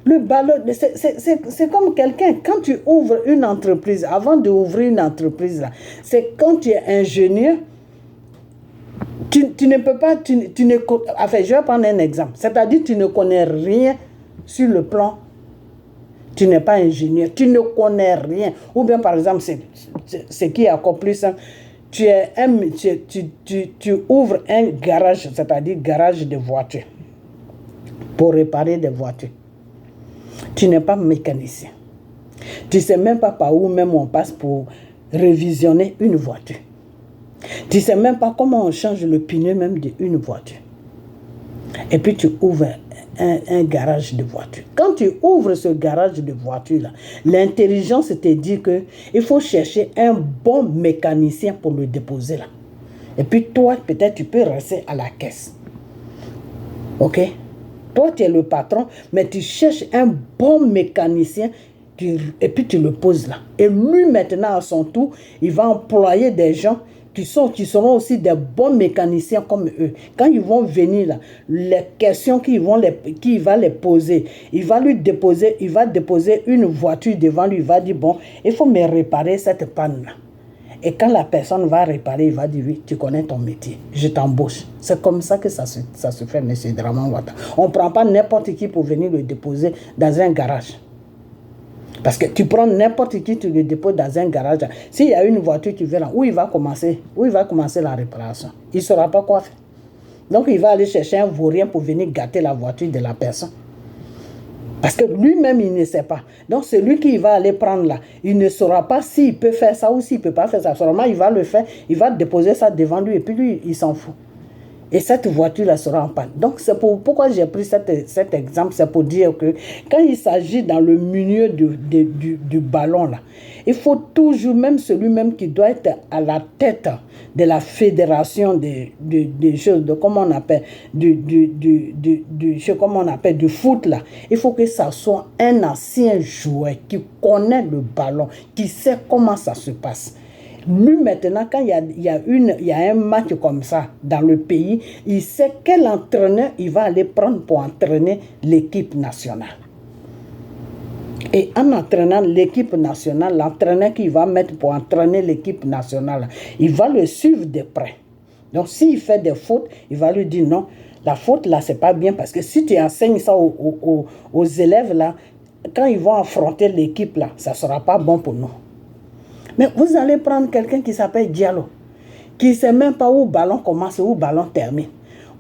S1: Le ballon, c'est comme quelqu'un, quand tu ouvres une entreprise, avant d'ouvrir une entreprise là, c'est quand tu es ingénieur, tu ne peux pas, enfin, je vais prendre un exemple. C'est-à-dire tu ne connais rien sur le plan, tu n'es pas ingénieur, tu ne connais rien. Ou bien par exemple, ce qui est encore plus simple, tu ouvres un garage, c'est-à-dire garage de voitures, pour réparer des voitures. Tu n'es pas mécanicien. Tu ne sais même pas par où même on passe pour révisionner une voiture. Tu ne sais même pas comment on change le pneu même d'une voiture. Et puis tu ouvres un garage de voiture. Quand tu ouvres ce garage de voiture-là, l'intelligence te dit qu'il faut chercher un bon mécanicien pour le déposer là. Et puis toi, peut-être tu peux rester à la caisse. Ok? Toi, tu es le patron, mais tu cherches un bon mécanicien et puis tu le poses là. Et lui, maintenant, à son tour, il va employer des gens qui seront aussi des bons mécaniciens comme eux. Quand ils vont venir là, les questions qu'il va les poser, il va déposer une voiture devant lui, il va dire, bon, il faut me réparer cette panne-là. Et quand la personne va réparer, il va dire, oui, tu connais ton métier, je t'embauche. C'est comme ça que ça se fait, M. Draman Ouattara. On ne prend pas n'importe qui pour venir le déposer dans un garage. Parce que tu prends n'importe qui, tu le déposes dans un garage. S'il y a une voiture qui vient là, où il va commencer la réparation? Il ne saura pas quoi faire. Donc il va aller chercher un vaurien pour venir gâter la voiture de la personne. Parce que lui-même, il ne sait pas. Donc celui qui va aller prendre là, il ne saura pas s'il peut faire ça ou s'il ne peut pas faire ça. Seulement, il va le faire, il va déposer ça devant lui et puis lui, il s'en fout. Et cette voiture-là sera en panne. Donc, c'est pourquoi j'ai pris cet exemple. C'est pour dire que quand il s'agit dans le milieu du ballon, là, il faut toujours, même celui-même qui doit être à la tête de la fédération des choses, de comment on appelle, comment on appelle, du foot, là. Il faut que ça soit un ancien joueur qui connaît le ballon, qui sait comment ça se passe. Lui, maintenant, quand il y a un match comme ça dans le pays, il sait quel entraîneur il va aller prendre pour entraîner l'équipe nationale. Et en entraînant l'équipe nationale, l'entraîneur qu'il va mettre pour entraîner l'équipe nationale, il va le suivre de près. Donc, s'il fait des fautes, il va lui dire non, la faute là, c'est pas bien parce que si tu enseignes ça aux élèves là, quand ils vont affronter l'équipe là, ça sera pas bon pour nous. Mais vous allez prendre quelqu'un qui s'appelle Diallo, qui ne sait même pas où le ballon commence et où le ballon termine.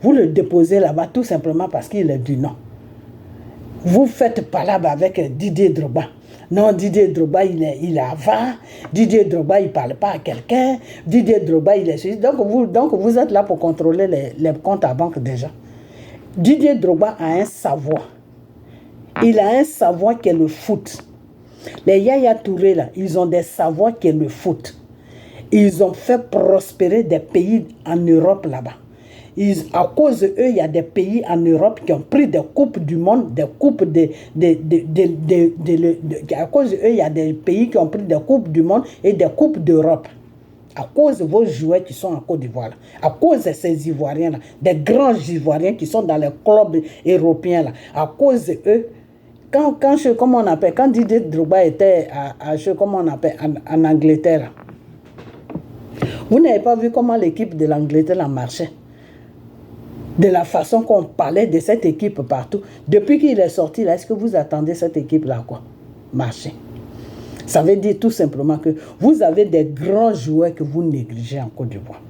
S1: Vous le déposez là-bas tout simplement parce qu'il est du nom. Vous faites palabre avec Didier Drogba. Non, Didier Drogba, il est avare. Didier Drogba, il ne parle pas à quelqu'un. Didier Drogba, il est suisse. Donc vous êtes là pour contrôler les comptes à banque déjà. Didier Drogba a un savoir. Il a un savoir qui est le foot. Les Yaya Touré, là, ils ont des savoirs qui est le foot. Ils ont fait prospérer des pays en Europe là-bas. À cause d'eux, il y a des pays en Europe qui ont pris des coupes du monde, des coupes à cause d'eux, il y a des pays qui ont pris des coupes du monde et des coupes d'Europe. À cause de vos joueurs qui sont en Côte d'Ivoire, à cause de ces Ivoiriens-là, des grands Ivoiriens qui sont dans les clubs européens, là, à cause d'eux, quand Didier Drogba était en Angleterre, vous n'avez pas vu comment l'équipe de l'Angleterre marchait? De la façon qu'on parlait de cette équipe partout. Depuis qu'il est sorti, là, est-ce que vous attendez cette équipe-là quoi marcher? Ça veut dire tout simplement que vous avez des grands joueurs que vous négligez en Côte d'Ivoire.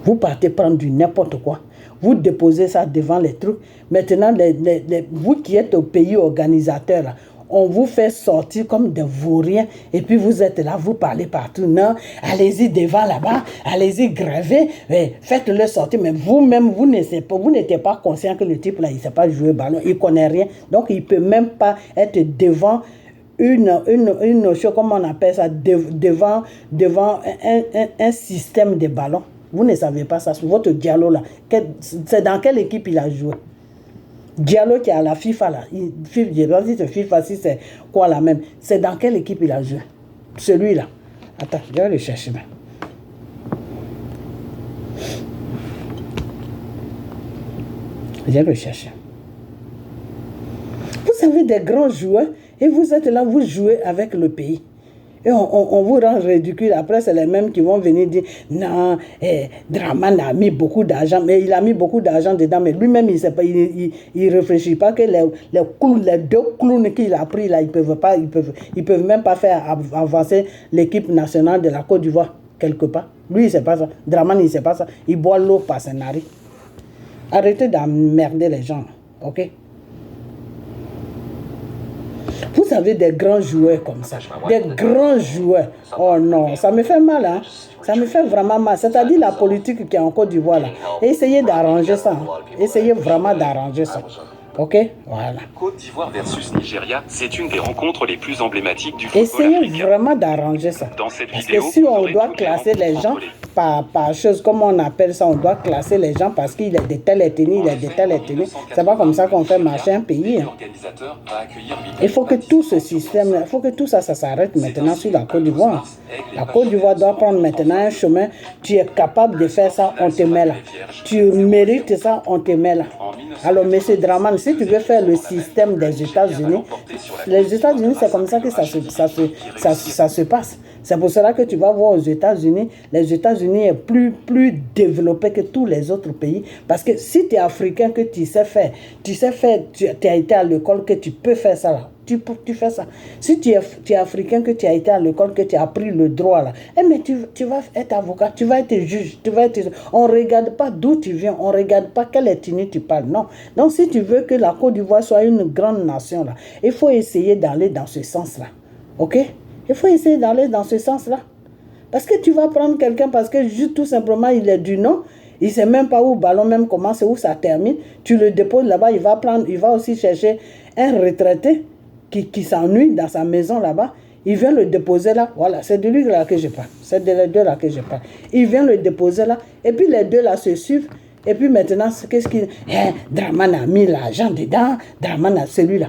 S1: Vous partez prendre du n'importe quoi. Vous déposez ça devant les trucs. Maintenant, vous qui êtes au pays organisateur, là, on vous fait sortir comme des vauriens et puis vous êtes là, vous parlez partout. Non, allez-y devant là-bas, allez-y gravez, faites-le sortir. Mais vous-même, vous n'étiez pas conscient que le type là, il ne sait pas jouer au ballon, il ne connaît rien. Donc, il ne peut même pas être devant une notion, comment on appelle ça, devant un système de ballon. Vous ne savez pas ça. Votre Diallo là, c'est dans quelle équipe il a joué? Diallo qui est à la FIFA là, je ne sais pas si c'est FIFA, si c'est quoi la même. C'est dans quelle équipe il a joué? Celui-là. Attends, je vais le chercher. Je vais le chercher. Vous avez des grands joueurs et vous êtes là, vous jouez avec le pays. Et on vous rend ridicule. Après, c'est les mêmes qui vont venir dire non, Dramane a mis beaucoup d'argent, mais il a mis beaucoup d'argent dedans, mais lui-même, il réfléchit pas que les deux clowns qu'il a pris là, ils peuvent même pas faire avancer l'équipe nationale de la Côte d'Ivoire quelque part. Lui, il sait pas ça. Dramane, il sait pas ça. Il boit l'eau par ses narines. Arrêtez d'emmerder les gens, ok? Vous avez des grands joueurs comme ça, des grands joueurs. Oh non, ça me fait mal, hein? Ça me fait vraiment mal. C'est-à-dire la politique qui est en Côte d'Ivoire là. Essayez d'arranger ça. Essayez vraiment d'arranger ça. Ok, voilà.
S4: Côte d'Ivoire versus Nigeria, c'est une des rencontres les plus emblématiques du football
S1: Essayez
S4: africain.
S1: vraiment d'arranger ça.
S4: Dans cette
S1: Parce
S4: vidéo,
S1: que si on
S4: vous
S1: doit
S4: aurez toutes les
S1: classer les
S4: rencontres
S1: gens
S4: contrôlées.
S1: par chose, comment on appelle ça, on doit classer les gens parce qu'il est de telle ethnie, il est de telle ethnie. C'est pas comme ça qu'on fait marcher un pays. Hein.
S4: L'organisateur va accueillir 8
S1: Il faut que tout ce système, il faut que tout ça s'arrête maintenant sur la Côte d'Ivoire. La Côte d'Ivoire doit prendre maintenant un chemin. Tu es capable de faire ça, on te met là. Tu mérites ça, on te met là. Alors, monsieur Dramane, si tu veux faire le système des États-Unis, les États-Unis, c'est comme ça que ça se passe. C'est pour cela que tu vas voir aux États-Unis, les États-Unis est plus développé que tous les autres pays. Parce que si tu es africain, que tu sais faire, tu as été à l'école, que tu peux faire ça là. Tu fais ça. Si tu es africain, que tu as été à l'école, que tu as appris le droit là, mais tu vas être avocat, tu vas être juge, on ne regarde pas d'où tu viens, on ne regarde pas quelle ethnie tu parles, non. Donc si tu veux que la Côte d'Ivoire soit une grande nation là, il faut essayer d'aller dans ce sens là. Ok? Il faut essayer d'aller dans ce sens là. Parce que tu vas prendre quelqu'un parce que juste tout simplement il est du nom. Il ne sait même pas où le ballon même commence et où ça termine. Tu le déposes là-bas, il va aussi chercher un retraité qui s'ennuie dans sa maison là-bas. Il vient le déposer là. Voilà, c'est de lui là que je parle. C'est de les deux là que je parle. Il vient le déposer là. Et puis les deux là se suivent. Et puis maintenant, qu'est-ce qu'il... Dramane a mis l'argent dedans. Dramane a celui-là.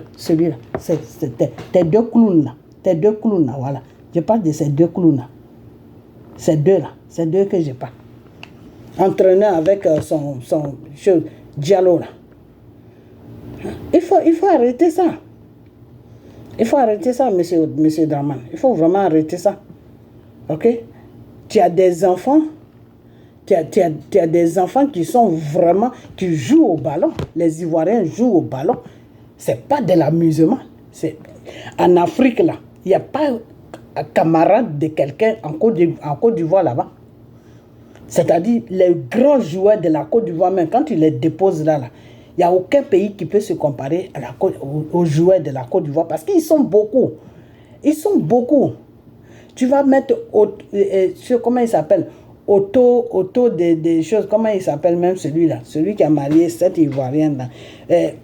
S1: C'est tes deux clowns là. Tes deux clowns là, voilà. Je parle de ces deux clowns là. Ces deux là. Ces deux que je parle. Entraîneur avec son Diallo là. Il faut arrêter ça. Il faut arrêter ça, monsieur Dramane. Il faut vraiment arrêter ça. Ok? Tu as des enfants. Tu as des enfants qui sont vraiment, qui jouent au ballon. Les Ivoiriens jouent au ballon. C'est pas de l'amusement. En Afrique là, il n'y a pas un camarade de quelqu'un en Côte d'Ivoire là-bas. C'est-à-dire les grands joueurs de la Côte d'Ivoire, même quand tu les déposes là, il n'y a aucun pays qui peut se comparer aux joueurs de la Côte d'Ivoire parce qu'ils sont beaucoup. Ils sont beaucoup. Tu vas mettre, comment il s'appelle, Auto des choses, comment il s'appelle même celui-là, celui qui a marié cette Ivoirienne là.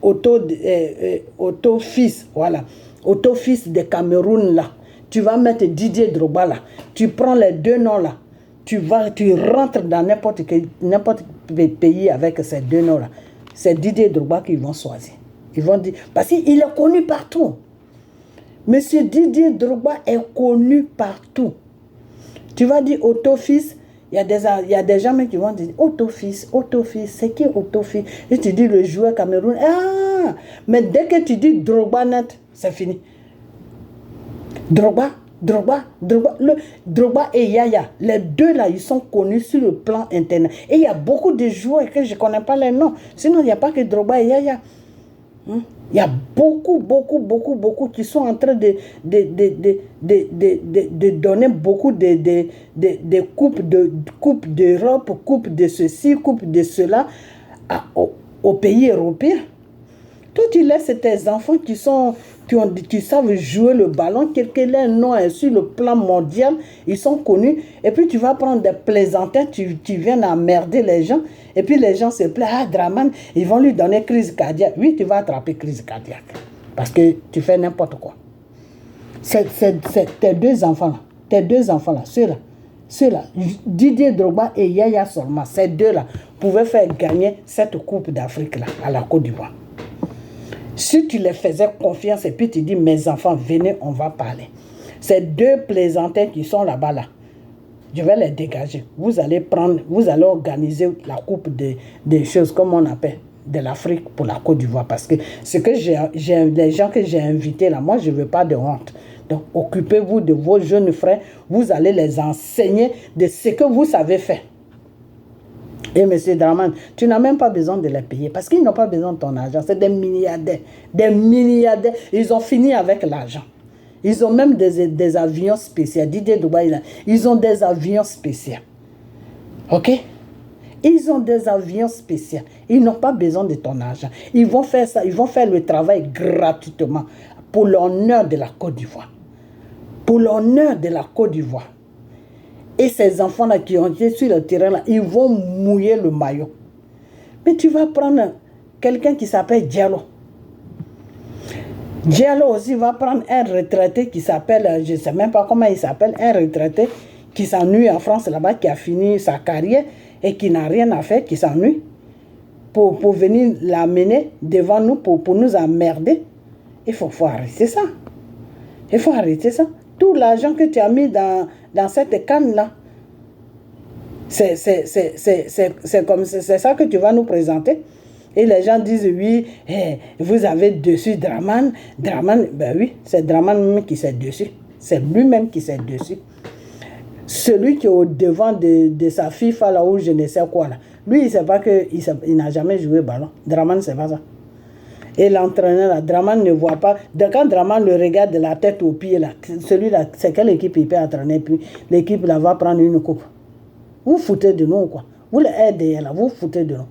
S1: Auto fils, voilà. Auto fils de Cameroun là. Tu vas mettre Didier Drogba là. Tu prends les deux noms là. Tu rentres dans n'importe quel pays avec ces deux noms là. C'est Didier Drogba qu'ils vont choisir. Ils vont dire, parce qu'il est connu partout. Monsieur Didier Drogba est connu partout. Tu vas dire Auto-Fils, il y a des gens qui vont dire Auto-Fils, c'est qui Auto-Fils? Et tu dis le joueur Cameroun. Ah, mais dès que tu dis Drogba net, c'est fini. Drogba et Yaya, les deux là, ils sont connus sur le plan internet. Et il y a beaucoup de joueurs que je ne connais pas les noms. Sinon, il n'y a pas que Drogba et Yaya. Il y a beaucoup qui sont en train de donner beaucoup de coupes d'Europe, coupes de ceci, coupes de cela aux pays européens. Toi, tu laisses tes enfants qui savent jouer le ballon, quel que leur nom est sur le plan mondial, ils sont connus. Et puis, tu vas prendre des plaisantins, tu viens emmerder les gens. Et puis, les gens se plaignent. Ah, Draman, ils vont lui donner crise cardiaque. Oui, tu vas attraper crise cardiaque. Parce que tu fais n'importe quoi. Tes deux enfants-là, ceux-là, Didier Drogba et Yaya Solma, ces deux-là, pouvaient faire gagner cette Coupe d'Afrique-là à la Côte d'Ivoire. Si tu les faisais confiance et puis tu dis, mes enfants, venez, on va parler. Ces deux plaisantins qui sont là-bas, là, je vais les dégager. Vous allez organiser la Coupe des choses, comme on appelle, de l'Afrique pour la Côte d'Ivoire. Parce que les gens que j'ai invités là, moi, je ne veux pas de honte. Donc, occupez-vous de vos jeunes frères. Vous allez les enseigner de ce que vous savez faire. Et M. Draman, tu n'as même pas besoin de les payer parce qu'ils n'ont pas besoin de ton argent. C'est des milliardaires. Des milliardaires. Ils ont fini avec l'argent. Ils ont même des avions spéciaux. Didier Dubaï, ils ont des avions spéciaux. OK? Ils ont des avions spéciaux. Ils n'ont pas besoin de ton argent. Ils vont faire ça. Ils vont faire le travail gratuitement pour l'honneur de la Côte d'Ivoire. Pour l'honneur de la Côte d'Ivoire. Et ces enfants-là qui ont été sur le terrain, là, ils vont mouiller le maillot. Mais tu vas prendre quelqu'un qui s'appelle Diallo. Diallo aussi va prendre un retraité qui s'appelle, je ne sais même pas comment il s'appelle, un retraité qui s'ennuie en France là-bas, qui a fini sa carrière et qui n'a rien à faire, qui s'ennuie, pour venir l'amener devant nous, pour nous emmerder. Il faut arrêter ça. Il faut arrêter ça. Tout l'argent que tu as mis dans cette canne-là, c'est ça que tu vas nous présenter. Et les gens disent, oui, vous avez dessus Draman. Draman, ben oui, c'est Draman même qui s'est dessus. C'est lui-même qui s'est dessus. Celui qui est au devant de sa FIFA, là où je ne sais quoi, là. Lui, il ne sait pas qu'il n'a jamais joué ballon. Draman, c'est pas ça. Et l'entraîneur, là, Draman ne voit pas. Quand Draman le regarde de la tête aux pieds, là, celui-là, c'est quelle équipe il peut entraîner? Puis l'équipe là va prendre une coupe. Vous foutez de nous, quoi. Vous les aidez, là, vous foutez de nous.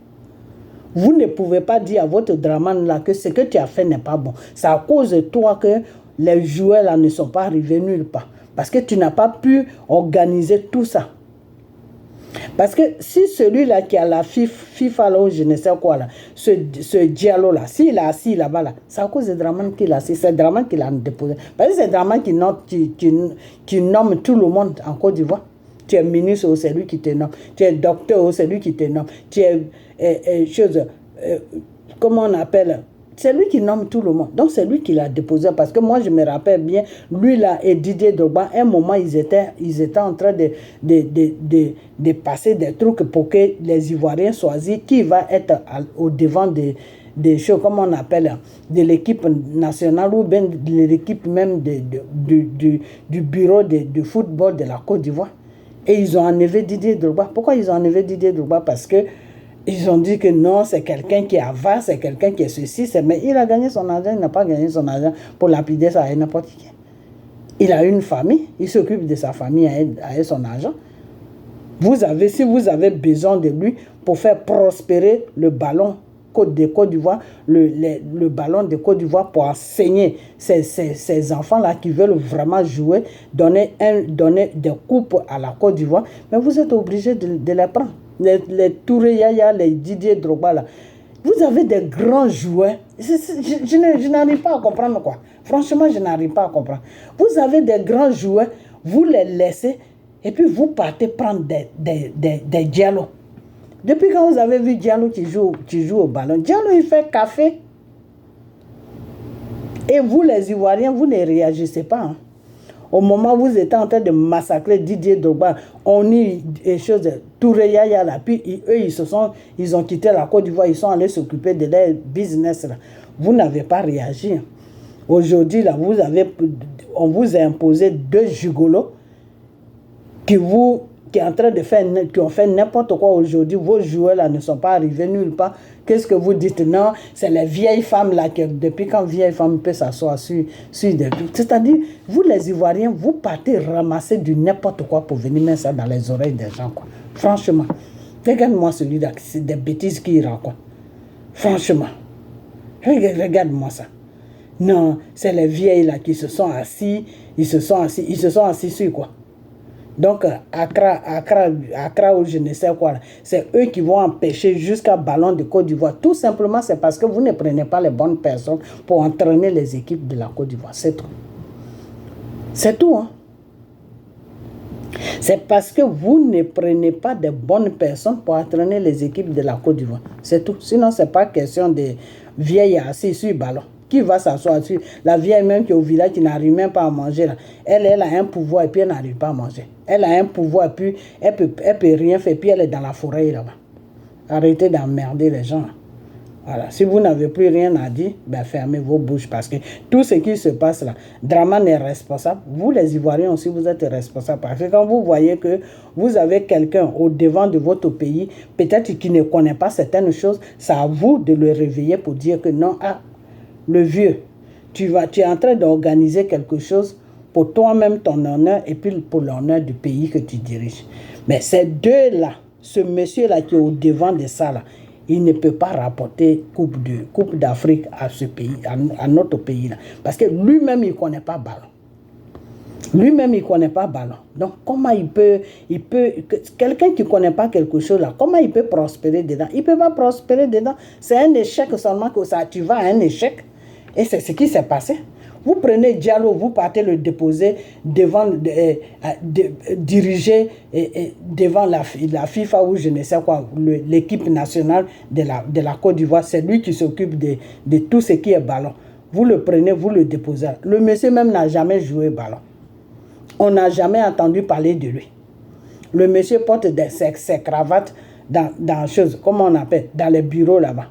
S1: Vous ne pouvez pas dire à votre Draman là que ce que tu as fait n'est pas bon. C'est à cause de toi que les joueurs là ne sont pas arrivés nulle part. Parce que tu n'as pas pu organiser tout ça. Parce que si celui-là qui a la FIFA là, ou je ne sais quoi là, ce Diallo là, s'il est assis là-bas là, c'est à cause de Draman qu'il est assis. C'est Draman qui l'a déposé. Parce que c'est Draman qui nomme tout le monde en Côte d'Ivoire. Tu es ministre, c'est lui qui te nomme. Tu es docteur, c'est lui qui te nomme. Tu es comment on appelle? C'est lui qui nomme tout le monde. Donc, c'est lui qui l'a déposé. Parce que moi, je me rappelle bien, lui là et Didier Drogba, à un moment, ils étaient en train de passer des trucs pour que les Ivoiriens choisissent qui va être au devant des choses, comme on appelle, de l'équipe nationale ou bien de l'équipe même du bureau de football de la Côte d'Ivoire. Et ils ont enlevé Didier Drogba. Pourquoi ils ont enlevé Didier Drogba? Parce que ils ont dit que non, c'est quelqu'un qui est avare, c'est quelqu'un qui est ceci. Mais il a gagné son argent, il n'a pas gagné son argent pour lapider ça à n'importe qui. Il a une famille, il s'occupe de sa famille avec son argent. Si vous avez besoin de lui pour faire prospérer le ballon de Côte d'Ivoire, le ballon de Côte d'Ivoire pour enseigner ces enfants-là qui veulent vraiment jouer, donner des coupes à la Côte d'Ivoire, mais vous êtes obligé de les prendre. Les Touré Yaya, les Didier Drogba, là. Vous avez des grands joueurs. Je n'arrive pas à comprendre quoi. Franchement, je n'arrive pas à comprendre. Vous avez des grands joueurs, vous les laissez, et puis vous partez prendre des Diallo. Depuis quand vous avez vu Diallo qui joue au ballon? Diallo, il fait café. Et vous, les Ivoiriens, vous ne réagissez pas. Hein. Au moment où vous étiez en train de massacrer Didier Drogba, on y des choses, Touré Yaya là, puis eux, ils ont quitté la Côte d'Ivoire, ils sont allés s'occuper de leur business là. Vous n'avez pas réagi. Aujourd'hui, là, on vous a imposé 2 gigolos qui ont fait n'importe quoi aujourd'hui. Vos joueurs là ne sont pas arrivés nulle part. Qu'est-ce que vous dites? Non, c'est les vieilles femmes là qui, depuis quand vieille femme peut s'asseoir sur des... C'est-à-dire, vous les Ivoiriens, vous partez ramasser du n'importe quoi pour venir mettre ça dans les oreilles des gens, quoi. Franchement, regarde-moi celui-là, c'est des bêtises qu'il raconte. Franchement. Regarde-moi ça. Non, c'est les vieilles là qui se sont assis. Ils se sont assis sur quoi? Donc, Accra ou je ne sais quoi, c'est eux qui vont empêcher jusqu'à Ballon de Côte d'Ivoire. Tout simplement, c'est parce que vous ne prenez pas les bonnes personnes pour entraîner les équipes de la Côte d'Ivoire. C'est tout. C'est tout, hein. C'est parce que vous ne prenez pas de bonnes personnes pour entraîner les équipes de la Côte d'Ivoire. C'est tout. Sinon, ce n'est pas question de vieilles assises sur le ballon. Qui va s'asseoir dessus? La vieille même qui est au village, qui n'arrive même pas à manger. Là. Elle a un pouvoir et puis elle n'arrive pas à manger. Elle a un pouvoir et puis elle peut rien faire. Puis elle est dans la forêt là-bas. Arrêtez d'emmerder les gens. Voilà. Si vous n'avez plus rien à dire, ben fermez vos bouches parce que tout ce qui se passe là, Draman est responsable. Vous les Ivoiriens aussi, vous êtes responsables. Parce que quand vous voyez que vous avez quelqu'un au devant de votre pays, peut-être qui ne connaît pas certaines choses, c'est à vous de le réveiller pour dire que non, le vieux, tu es en train d'organiser quelque chose pour toi-même, ton honneur, et puis pour l'honneur du pays que tu diriges. Mais ces deux-là, ce monsieur-là qui est au devant de ça, là, il ne peut pas rapporter Coupe d'Afrique à ce pays, à notre pays-là. Parce que lui-même, il ne connaît pas ballon. Lui-même, il ne connaît pas ballon. Donc, comment il peut quelqu'un qui ne connaît pas quelque chose là, comment il peut prospérer dedans? Il ne peut pas prospérer dedans. C'est un échec seulement que ça, tu vas à un échec. Et c'est ce qui s'est passé. Vous prenez Diallo, vous partez le déposer devant, diriger devant la FIFA ou je ne sais quoi, l'équipe nationale de la Côte d'Ivoire. C'est lui qui s'occupe de tout ce qui est ballon. Vous le prenez, vous le déposez. Le monsieur même n'a jamais joué ballon. On n'a jamais entendu parler de lui. Le monsieur porte ses cravates dans choses, comment on appelle, dans les bureaux là-bas.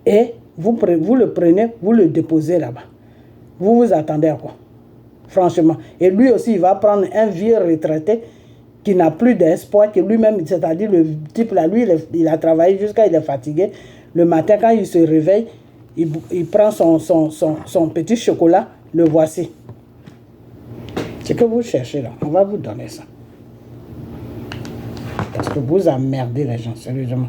S1: Et vous le prenez, vous le déposez là-bas. Vous vous attendez à quoi? Franchement. Et lui aussi, il va prendre un vieux retraité qui n'a plus d'espoir, que lui-même, c'est-à-dire le type là, lui, il a travaillé jusqu'à il est fatigué. Le matin, quand il se réveille, il prend son petit chocolat, le voici. C'est que vous cherchez là, on va vous donner ça. Parce que vous emmerdez les gens, sérieusement.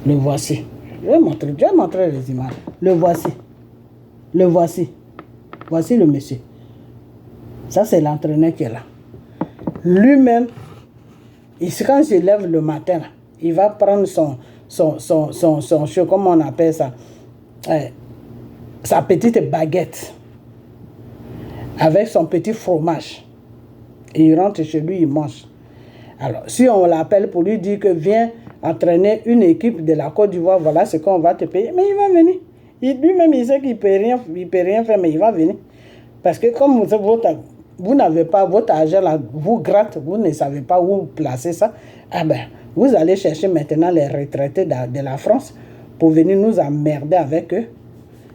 S1: Le voici. Je vais montrer les images. Le voici. Le voici. Voici le monsieur. Ça, c'est l'entraîneur qui est là. Lui-même, quand il se lève le matin, là, il va prendre son comment on appelle ça, sa petite baguette avec son petit fromage. Et il rentre chez lui, il mange. Alors, si on l'appelle pour lui dire que viens entraîner une équipe de la Côte d'Ivoire, voilà ce qu'on va te payer, mais il va venir. Lui-même, il sait qu'il ne peut rien faire, mais il va venir. Parce que comme vous n'avez pas votre argent là, vous gratte, vous ne savez pas où placer ça, vous allez chercher maintenant les retraités de la France pour venir nous emmerder avec eux.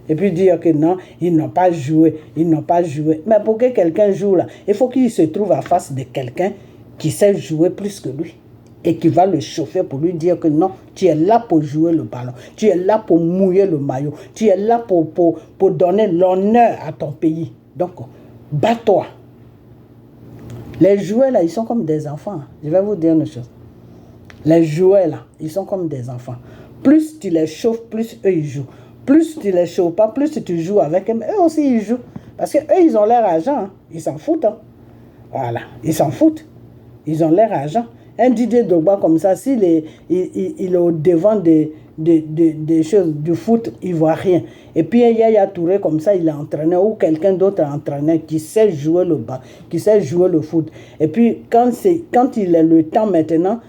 S1: Et puis dire que non, ils n'ont pas joué. Mais pour que quelqu'un joue là, il faut qu'il se trouve en face de quelqu'un qui sait jouer plus que lui. Et qui va le chauffer pour lui dire que non, tu es là pour jouer le ballon. Tu es là pour mouiller le maillot. Tu es là pour donner l'honneur à ton pays. Donc, bats-toi. Les joueurs là, ils sont comme des enfants. Je vais vous dire une chose. Les joueurs là, ils sont comme des enfants. Plus tu les chauffes, plus eux ils jouent. Plus tu les chauffes pas, plus tu joues avec eux, eux aussi ils jouent. Parce que eux ils ont leur argent, hein. Ils s'en foutent. Hein. Voilà, ils s'en foutent. Ils ont leur argent. Un Didier Drogba comme ça, s'il est au devant des choses du foot ivoirien. Et puis un Yaya Touré comme ça, il est entraîneur ou quelqu'un d'autre est entraîneur qui sait jouer le bas, qui sait jouer le foot. Et puis quand il est le temps maintenant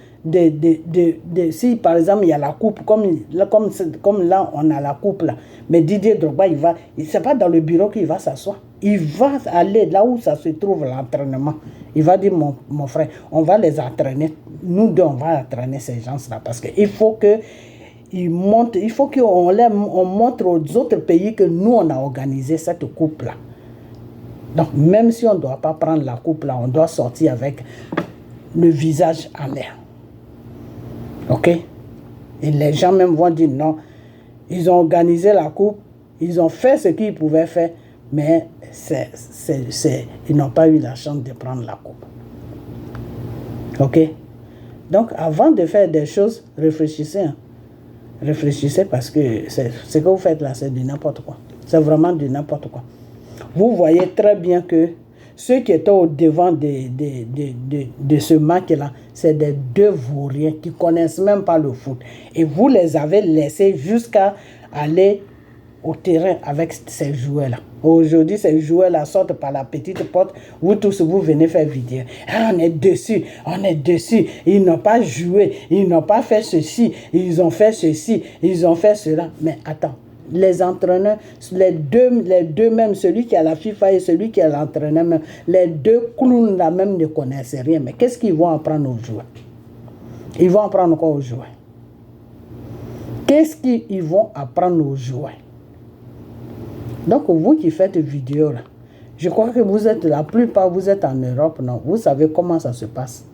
S1: si par exemple il y a la coupe, comme là on a la coupe là, mais Didier Drogba c'est pas dans le bureau qu'il va s'asseoir. Il va aller là où ça se trouve l'entraînement. Il va dire mon frère, on va les entraîner. Nous deux, on va entraîner ces gens-là parce qu'il faut que il faut qu'on montre aux autres pays que nous on a organisé cette coupe-là. Donc même si on ne doit pas prendre la coupe-là, on doit sortir avec le visage en l'air. Ok? Et les gens même vont dire non. Ils ont organisé la coupe, ils ont fait ce qu'ils pouvaient faire, mais ils n'ont pas eu la chance de prendre la coupe. Ok? Donc, avant de faire des choses, réfléchissez. Hein. Réfléchissez parce que ce que vous faites là, c'est du n'importe quoi. C'est vraiment du n'importe quoi. Vous voyez très bien que ceux qui étaient au devant de ce match-là, c'est des deux vauriens qui ne connaissent même pas le foot. Et vous les avez laissés jusqu'à aller au terrain avec ces joueurs-là. Aujourd'hui, ces joueurs-là sortent par la petite porte. Vous tous, vous venez faire vidéo. Ah, on est dessus. Ils n'ont pas joué, ils n'ont pas fait ceci, ils ont fait ceci, ils ont fait cela. Mais attends, les entraîneurs, les deux même, celui qui a la FIFA et celui qui a l'entraîneur même, les deux clowns là même ne connaissent rien. Mais qu'est-ce qu'ils vont apprendre aux joueurs? Ils vont apprendre quoi aux joueurs? Qu'est-ce qu'ils vont apprendre aux joueurs? Donc, vous qui faites vidéo là, je crois que vous êtes, la plupart, vous êtes en Europe, non? Vous savez comment ça se passe.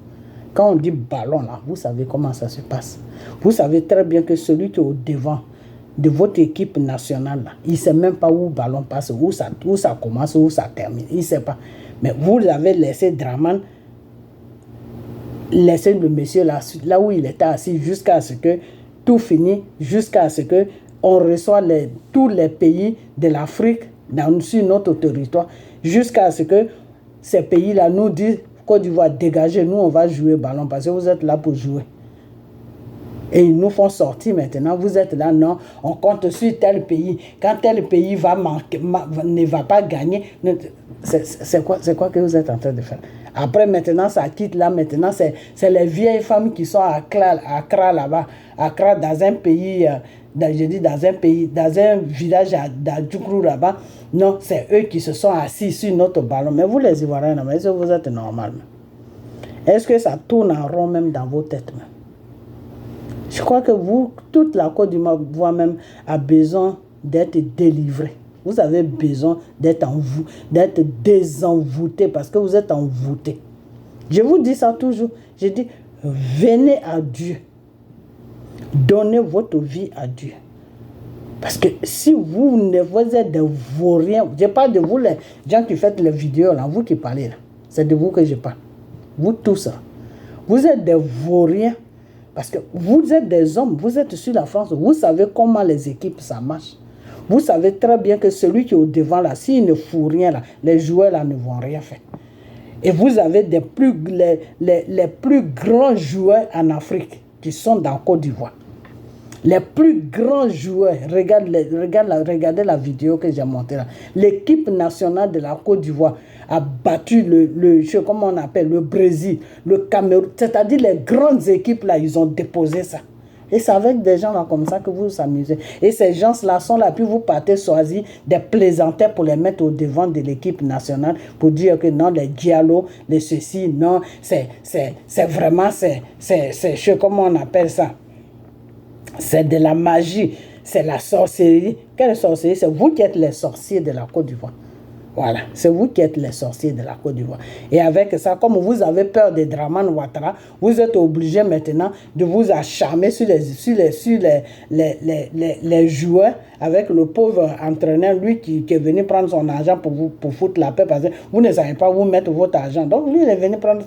S1: Quand on dit ballon là, vous savez comment ça se passe. Vous savez très bien que celui qui est au devant de votre équipe nationale là, il ne sait même pas où le ballon passe, où ça commence, où ça termine. Il ne sait pas. Mais vous avez laissé Draman, laissé le monsieur là où il était assis jusqu'à ce que tout finisse, jusqu'à ce que on reçoit tous les pays de l'Afrique sur notre territoire, jusqu'à ce que ces pays-là nous disent Côte d'Ivoire, dégagez, nous on va jouer ballon parce que vous êtes là pour jouer. Et ils nous font sortir maintenant, vous êtes là, non, on compte sur tel pays. Quand tel pays ne va pas gagner, c'est quoi que vous êtes en train de faire? Après, maintenant, ça quitte là, maintenant, c'est les vieilles femmes qui sont à Accra là-bas, Accra dans un pays, dans un village d'Adjoukrou là-bas. Non, c'est eux qui se sont assis sur notre ballon. Mais vous les Ivoiriens, est-ce que vous êtes normal? Est-ce que ça tourne en rond même dans vos têtes? Je crois que toute la Côte d'Ivoire même a besoin d'être délivrée. Vous avez besoin d'être désenvoûté parce que vous êtes envoûté. Je vous dis ça toujours. Je dis, venez à Dieu. Donnez votre vie à Dieu. Parce que si vous êtes des vauriens, je parle de vous les gens qui faites les vidéos, là, vous qui parlez là. C'est de vous que je parle. Vous tous. Vous êtes des vauriens. Parce que vous êtes des hommes, vous êtes sur la France, vous savez comment les équipes ça marche. Vous savez très bien que celui qui est au devant là, s'il ne fout rien là, les joueurs là ne vont rien faire. Et vous avez les plus grands joueurs en Afrique qui sont dans Côte d'Ivoire. Les plus grands joueurs, regardez la vidéo que j'ai montée là. L'équipe nationale de la Côte d'Ivoire a battu comment on appelle, le Brésil, le Cameroun. C'est-à-dire les grandes équipes là, ils ont déposé ça. Et c'est avec des gens là comme ça que vous vous amusez. Et ces gens-là sont là, puis vous partez choisir des plaisantins pour les mettre au devant de l'équipe nationale, pour dire que non, les Diallo, les ceci, non, c'est vraiment, comment on appelle ça? C'est de la magie, c'est la sorcellerie. Quelle sorcellerie? C'est vous qui êtes les sorciers de la Côte d'Ivoire. Voilà, c'est vous qui êtes les sorciers de la Côte d'Ivoire. Et avec ça, comme vous avez peur de Draman Ouattara, vous êtes obligé maintenant de vous acharner sur les joueurs avec le pauvre entraîneur, lui qui est venu prendre son argent pour foutre la paix parce que vous ne savez pas où mettre votre argent. Donc lui, il est venu prendre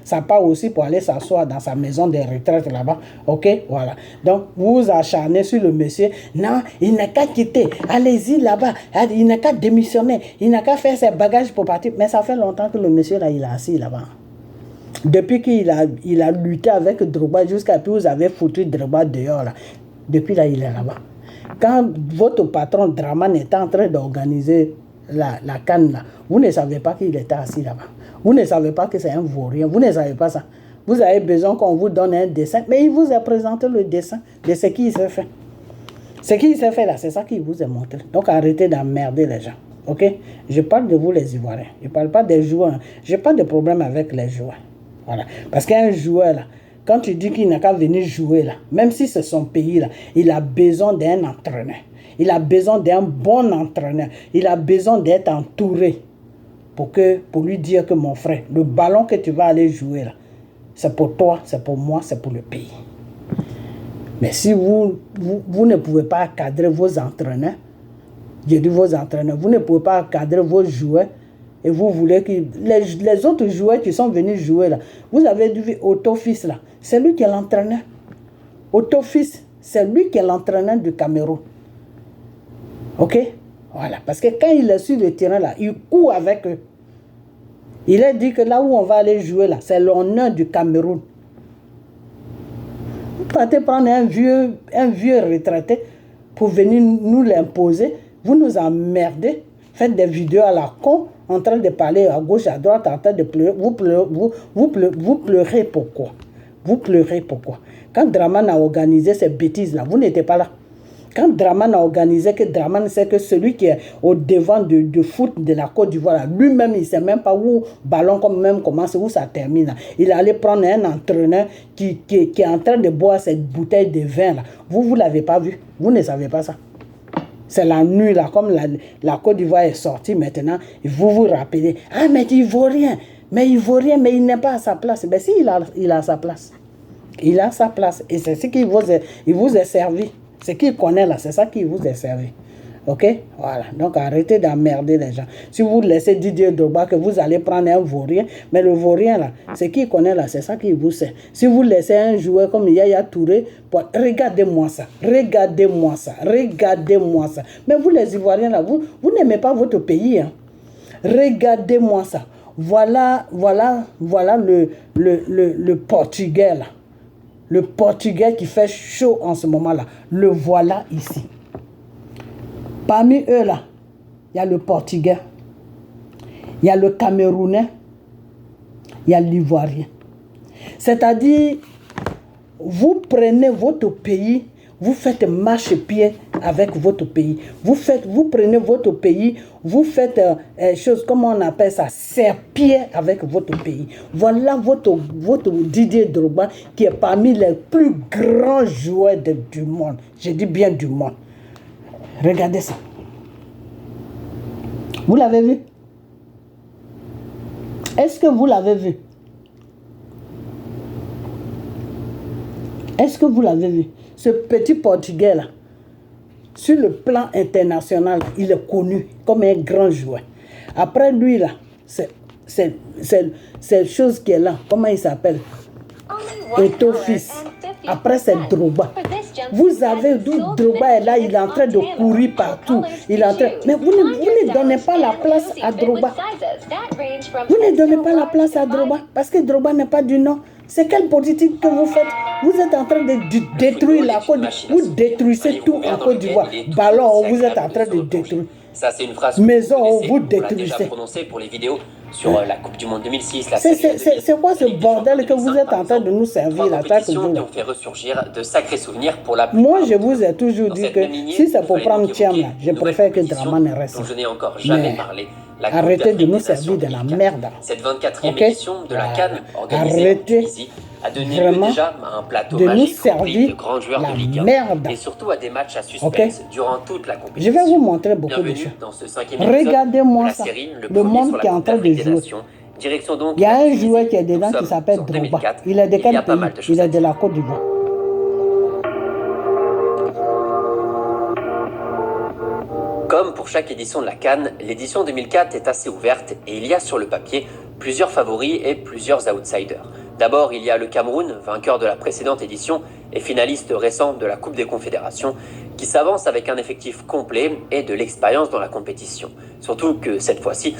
S1: sa part aussi pour aller s'asseoir dans sa maison de retraite là-bas. Ok, voilà. Donc vous vous acharnez sur le monsieur. Non, il n'a qu'à quitter. Allez-y là-bas. Il n'a qu'à démissionner. Il n'a qu'à faire ses bagages pour partir. Mais ça fait longtemps que le monsieur là, il est assis là-bas. Depuis qu'il a lutté avec Drogba jusqu'à puis vous avez foutu Drogba dehors là. Depuis là, il est là-bas. Quand votre patron Draman était en train d'organiser la CAN là, vous ne savez pas qu'il était assis là-bas. Vous ne savez pas que c'est un vaurien. Vous ne savez pas ça. Vous avez besoin qu'on vous donne un dessin. Mais il vous a présenté le dessin de ce qu'il s'est fait. Ce qu'il s'est fait là, c'est ça qu'il vous a montré. Donc arrêtez d'emmerder les gens. Ok? Je parle de vous les Ivoiriens. Je ne parle pas des joueurs. Je n'ai pas de problème avec les joueurs. Voilà. Parce qu'un joueur là, quand tu dis qu'il n'a qu'à venir jouer là, même si c'est son pays là, il a besoin d'un entraîneur. Il a besoin d'un bon entraîneur. Il a besoin d'être entouré pour lui dire que mon frère, le ballon que tu vas aller jouer là, c'est pour toi, c'est pour moi, c'est pour le pays. Mais si vous ne pouvez pas cadrer vos entraîneurs, je dis vos entraîneurs, vous ne pouvez pas cadrer vos joueurs, et vous voulez que les autres joueurs qui sont venus jouer là, vous avez vu Otto Fils là, c'est lui qui est l'entraîneur. Otto Fils, C'est lui qui est l'entraîneur du Cameroun. Ok? Voilà. Parce que quand il est sur le terrain, là, il court avec eux. Il a dit que là où on va aller jouer, là, c'est l'honneur du Cameroun. Vous partez prendre un vieux retraité pour venir nous l'imposer. Vous nous emmerdez. Faites des vidéos à la con, en train de parler à gauche, à droite, en train de pleurer. Vous pleurez pourquoi? Vous pleurez pourquoi? Quand Draman a organisé ces bêtises-là, vous n'étiez pas là. Quand Draman a organisé, que Draman sait que celui qui est au devant de foot de la Côte d'Ivoire, lui-même, il ne sait même pas où le ballon même commence, où ça termine. Il allait prendre un entraîneur qui est en train de boire cette bouteille de vin. Là. Vous ne l'avez pas vu. Vous ne savez pas ça. C'est la nuit, là, comme la Côte d'Ivoire est sortie maintenant, vous vous rappelez. Ah, mais il ne vaut rien. Mais il vaut rien, mais il n'est pas à sa place. Ben si, il a sa place. Il a sa place. Et c'est ce qui vous est servi. Ce qu'il connaît là, c'est ça qui vous est servi. Ok? Voilà. Donc arrêtez d'emmerder les gens. Si vous laissez Didier Drogba, que vous allez prendre un vaurien, mais le vaurien là, ce qu'il connaît là, c'est ça qui vous sert. Si vous laissez un joueur comme Yaya Touré, regardez-moi ça. Regardez-moi ça. Regardez-moi ça. Mais vous les Ivoiriens là, vous n'aimez pas votre pays. Hein? Regardez-moi ça. Voilà le Portugais là. Le Portugais qui fait chaud en ce moment-là. Le voilà ici. Parmi eux là, il y a le Portugais, il y a le Camerounais, il y a l'Ivoirien. C'est-à-dire, vous prenez votre pays, vous faites marche-pied avec votre pays. Vous prenez votre pays, vous faites chose, comment on appelle ça, serre-pied avec votre pays. Voilà votre Didier Drogba qui est parmi les plus grands joueurs du monde. Je dis bien du monde. Regardez ça. Vous l'avez vu? Est-ce que vous l'avez vu? Est-ce que vous l'avez vu? Ce petit Portugais là, sur le plan international, il est connu comme un grand joueur. Après lui là, c'est chose qui est là. Comment il s'appelle? Etofis. Après c'est Drogba. Vous avez Drogba est là, il est en train de courir partout. Il est en train... Mais vous ne donnez pas la place à Drogba. Vous ne donnez pas la place à Drogba parce que Drogba n'est pas du nom. C'est quelle politique que vous faites? Vous êtes en train de détruire la Côte d'Ivoire. Vous détruisez tout en Côte d'Ivoire. Ballon, vous êtes en train de détruire.
S5: Ça, c'est une phrase
S1: maison, vous détruisez.
S5: déjà prononcée pour les vidéos sur la Coupe du Monde 2006.
S1: C'est quoi ce bordel que vous êtes en train de nous servir là chaque jour?
S5: Qui ont fait ressurgir de sacrés souvenirs pour la
S1: Moi, je vous ai toujours dit que si c'est pour prendre Thiam, là, je préfère que Draman reste.
S5: Je n'ai encore jamais parlé.
S1: Arrêtez de nous servir de la merde.
S5: Cette 24e édition de la CAN organisée en Tunisie a donné lieu déjà à un plateau
S1: de nous
S5: magique
S1: servir
S5: de grands joueurs de Ligue 1
S1: merde.
S5: et surtout à des matchs à suspense durant toute la compétition.
S1: Je vais vous montrer beaucoup de choses.
S5: Dans ce 5e épisode
S1: regardez-moi ça.
S5: série,
S1: le monde qui est en train de jouer.
S5: Direction donc
S1: il y a un joueur qui est dedans qui s'appelle Drogba. Il est de quel pays? Il est de la Côte d'Ivoire.
S5: Comme pour chaque édition de la CAN, l'édition 2004 est assez ouverte et il y a sur le papier plusieurs favoris et plusieurs outsiders. D'abord, il y a le Cameroun, vainqueur de la précédente édition et finaliste récent de la Coupe des Confédérations, qui s'avance avec un effectif complet et de l'expérience dans la compétition. Surtout que cette fois-ci,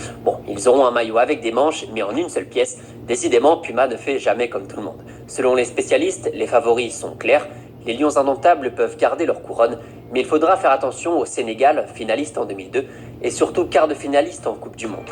S5: ils auront un maillot avec des manches, mais en une seule pièce. Décidément, Puma ne fait jamais comme tout le monde. Selon les spécialistes, les favoris sont clairs. Les Lions indomptables peuvent garder leur couronne, mais il faudra faire attention au Sénégal, finaliste en 2002, et surtout quart de finaliste en Coupe du Monde.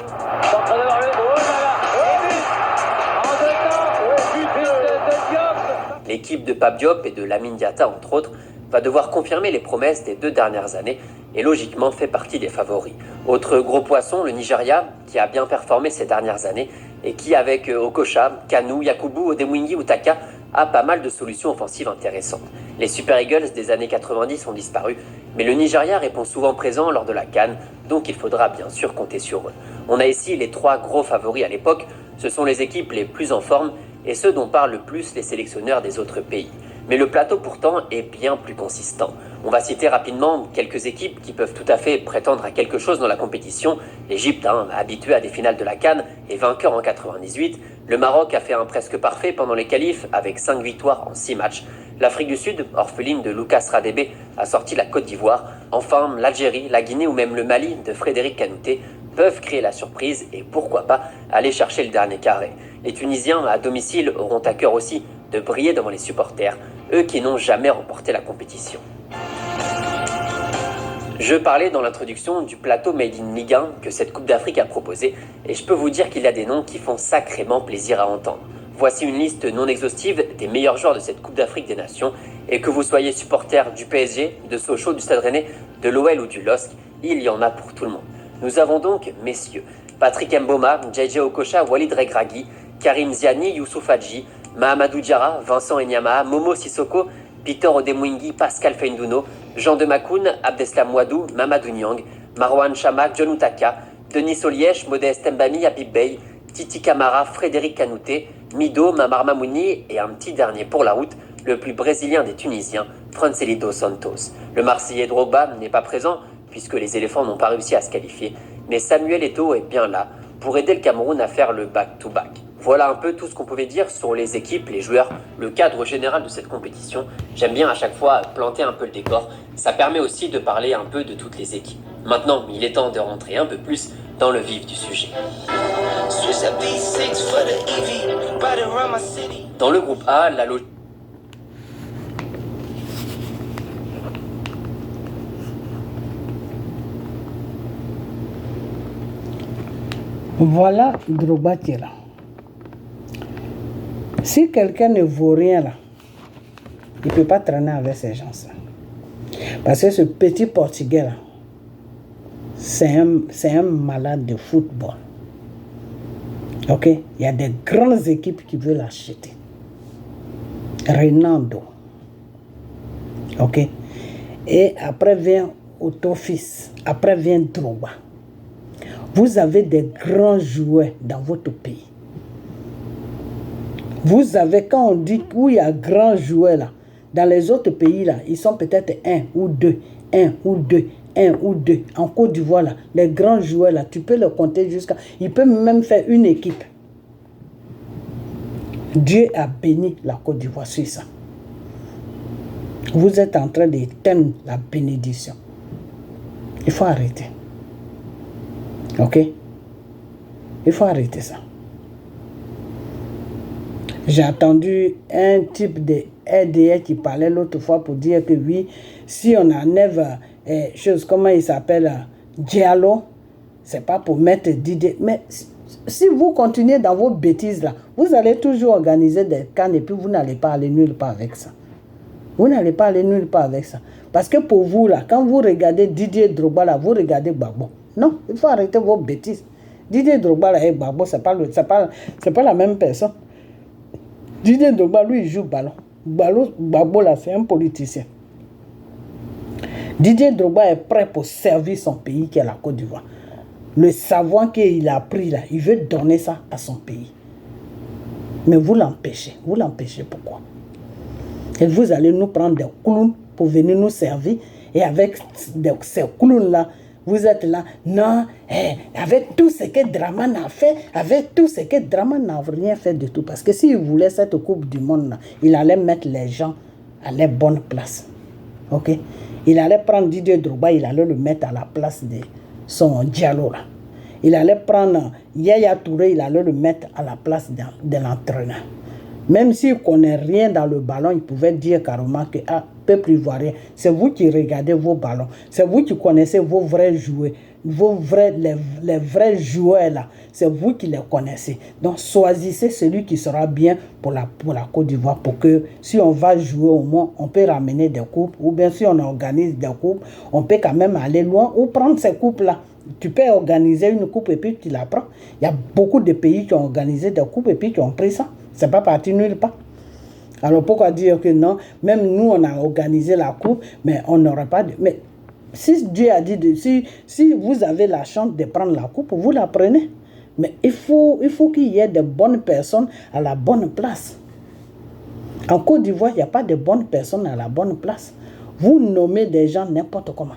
S5: L'équipe de Pape Diop et de Lamine Diatta, entre autres, va devoir confirmer les promesses des 2 dernières années et logiquement fait partie des favoris. Autre gros poisson, le Nigeria, qui a bien performé ces dernières années et qui, avec Okocha, Kanu, Yakubu, Odemwingie ou Taka, a pas mal de solutions offensives intéressantes. Les Super Eagles des années 90 ont disparu, mais le Nigeria répond souvent présent lors de la CAN, donc il faudra bien sûr compter sur eux. On a ici les 3 gros favoris à l'époque, ce sont les équipes les plus en forme et ceux dont parlent le plus les sélectionneurs des autres pays. Mais le plateau pourtant est bien plus consistant. On va citer rapidement quelques équipes qui peuvent tout à fait prétendre à quelque chose dans la compétition. L'Égypte, habituée à des finales de la CAN et vainqueur en 98. Le Maroc a fait un presque parfait pendant les qualifs avec 5 victoires en 6 matchs. L'Afrique du Sud, orpheline de Lucas Radebe, a sorti la Côte d'Ivoire. Enfin, l'Algérie, la Guinée ou même le Mali de Frédéric Kanouté peuvent créer la surprise et pourquoi pas aller chercher le dernier carré. Les Tunisiens à domicile auront à cœur aussi de briller devant les supporters, eux qui n'ont jamais remporté la compétition. Je parlais dans l'introduction du plateau Made in Ligue 1 que cette Coupe d'Afrique a proposé et je peux vous dire qu'il y a des noms qui font sacrément plaisir à entendre. Voici une liste non exhaustive des meilleurs joueurs de cette Coupe d'Afrique des Nations et que vous soyez supporter du PSG, de Sochaux, du Stade Rennais, de l'OL ou du LOSC, il y en a pour tout le monde. Nous avons donc, messieurs, Patrick Mboma, JJ Okocha, Walid Regragui, Karim Ziani, Youssouf Hadji, Mahamadou Diarra, Vincent Enyama, Momo Sissoko, Peter Odemwingie, Pascal Feindouno, Jean de Makoun, Abdeslam Ouadou, Mamadou Niang, Marwan Chamak, John Outaka, Denis Olièche, Modeste Mbami, Habib Bey, Titi Camara, Frédéric Kanouté, Mido, Mamar Mamouni et un petit dernier pour la route, le plus brésilien des Tunisiens, Francelito Santos. Le Marseillais Drogba n'est pas présent puisque les éléphants n'ont pas réussi à se qualifier, mais Samuel Eto'o est bien là pour aider le Cameroun à faire le back-to-back. Voilà un peu tout ce qu'on pouvait dire sur les équipes, les joueurs, le cadre général de cette compétition. J'aime bien à chaque fois planter un peu le décor, ça permet aussi de parler un peu de toutes les équipes. Maintenant, il est temps de rentrer un peu plus dans le vif du sujet. Dans le groupe A, la logique...
S1: Voilà Drogba qui est là. Si quelqu'un ne vaut rien là, il ne peut pas traîner avec ces gens-là. Parce que ce petit Portugais là, c'est un malade de football. Ok? Il y a des grandes équipes qui veulent l'acheter. Renando. Ok? Et après vient Otofis. Après vient Drogba. Vous avez des grands joueurs dans votre pays. Vous avez, quand on dit où il y a grands joueurs là, dans les autres pays là, ils sont peut-être un ou deux. En Côte d'Ivoire là, les grands joueurs là, tu peux les compter jusqu'à... Ils peuvent même faire une équipe. Dieu a béni la Côte d'Ivoire sur ça. Vous êtes en train d'éteindre la bénédiction. Il faut arrêter. Ok? Il faut arrêter ça. J'ai entendu un type de RDR qui parlait l'autre fois pour dire que oui, si on enlève comment il s'appelle, Diallo, c'est pas pour mettre Didier. Mais si vous continuez dans vos bêtises là, vous allez toujours organiser des cannes et puis vous n'allez pas aller nulle part avec ça. Vous n'allez pas aller nulle part avec ça. Parce que pour vous là, quand vous regardez Didier Drogba là, vous regardez Gbagbo. Non, il faut arrêter vos bêtises. Didier Drogba là et Gbagbo, c'est pas la même personne. Didier Drogba, lui, il joue ballon. Gbagbo là, c'est un politicien. Didier Drogba est prêt pour servir son pays qui est la Côte d'Ivoire. Le savoir qu'il a pris là, il veut donner ça à son pays. Mais vous l'empêchez. Vous l'empêchez pourquoi? Et vous allez nous prendre des clowns pour venir nous servir. Et avec ces clowns là, vous êtes là, non, avec tout ce que Draman a fait, Draman n'a rien fait du tout. Parce que s'il voulait cette Coupe du Monde, là, il allait mettre les gens à les bonnes places. Ok? Il allait prendre Didier Drogba, il allait le mettre à la place de son Diallo. Là. Il allait prendre Yaya Touré, il allait le mettre à la place de l'entraîneur. Même s'il ne connaît rien dans le ballon, il pouvait dire carrément que, peuple ivoirien, c'est vous qui regardez vos ballons, c'est vous qui connaissez vos vrais joueurs, les vrais joueurs là, c'est vous qui les connaissez. Donc choisissez celui qui sera bien pour la Côte d'Ivoire, pour que si on va jouer au moins, on peut ramener des coupes, ou bien si on organise des coupes, on peut quand même aller loin ou prendre ces coupes là. Tu peux organiser une coupe et puis tu la prends. Il y a beaucoup de pays qui ont organisé des coupes et puis qui ont pris ça. C'est pas parti nulle part. Alors pourquoi dire que non? Même nous, on a organisé la coupe, mais on n'aurait pas de... Mais si Dieu a dit, si vous avez la chance de prendre la coupe, vous la prenez. Mais il faut qu'il y ait de bonnes personnes à la bonne place. En Côte d'Ivoire, il n'y a pas de bonnes personnes à la bonne place. Vous nommez des gens n'importe comment.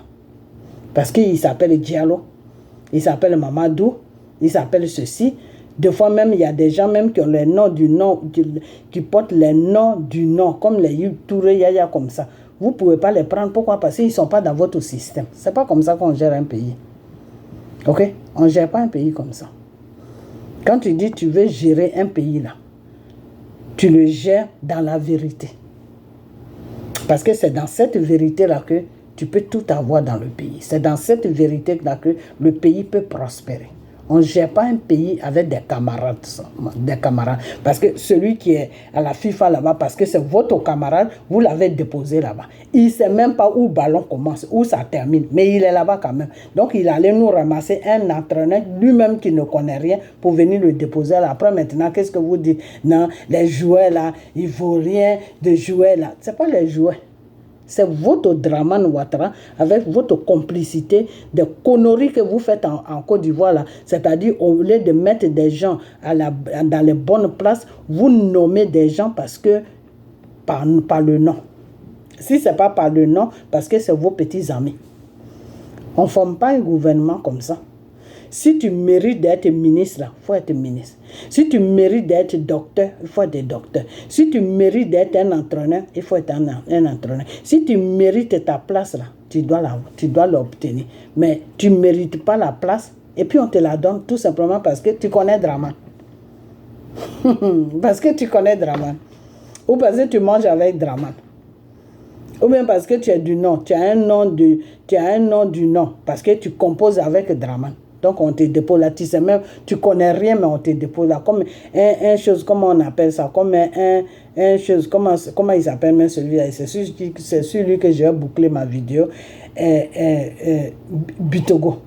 S1: Parce qu'il s'appelle Diallo, il s'appelle Mamadou, il s'appelle ceci. Des fois même, il y a des gens même qui ont les noms du nom, qui portent les noms du nom, comme les Touré Yaya comme ça. Vous ne pouvez pas les prendre. Pourquoi? Parce qu'ils ne sont pas dans votre système. Ce n'est pas comme ça qu'on gère un pays. Ok? On ne gère pas un pays comme ça. Quand tu dis que tu veux gérer un pays là, tu le gères dans la vérité. Parce que c'est dans cette vérité-là que tu peux tout avoir dans le pays. C'est dans cette vérité-là que le pays peut prospérer. On ne gère pas un pays avec des camarades. Parce que celui qui est à la FIFA là-bas, parce que c'est votre camarade, vous l'avez déposé là-bas. Il ne sait même pas où le ballon commence, où ça termine. Mais il est là-bas quand même. Donc il allait nous ramasser un entraîneur lui-même qui ne connaît rien pour venir le déposer là. Après maintenant, qu'est-ce que vous dites? Non, les jouets là, il ne vaut rien de jouets là. Ce n'est pas les jouets. C'est votre Dramane Ouattara avec votre complicité, des conneries que vous faites en Côte d'Ivoire là. C'est-à-dire, au lieu de mettre des gens dans les bonnes places, vous nommez des gens parce que par le nom. Si ce n'est pas par le nom, parce que c'est vos petits amis. On ne forme pas un gouvernement comme ça. Si tu mérites d'être ministre, il faut être ministre. Si tu mérites d'être docteur, il faut être docteur. Si tu mérites d'être un entraîneur, il faut être un entraîneur. Si tu mérites ta place, là, tu dois l'obtenir. Mais tu ne mérites pas la place, et puis on te la donne tout simplement parce que tu connais Dramane. Parce que tu connais Dramane. Ou parce que tu manges avec Dramane. Ou bien parce que tu es du nom. Tu as un nom du nom. Parce que tu composes avec Dramane. Donc on te dépose là, tu sais même, tu connais rien, mais on te dépose là. Comme un chose, comment on appelle ça? Comme un chose, comment il s'appelle même celui-là? C'est celui que j'ai bouclé ma vidéo. Bitogo.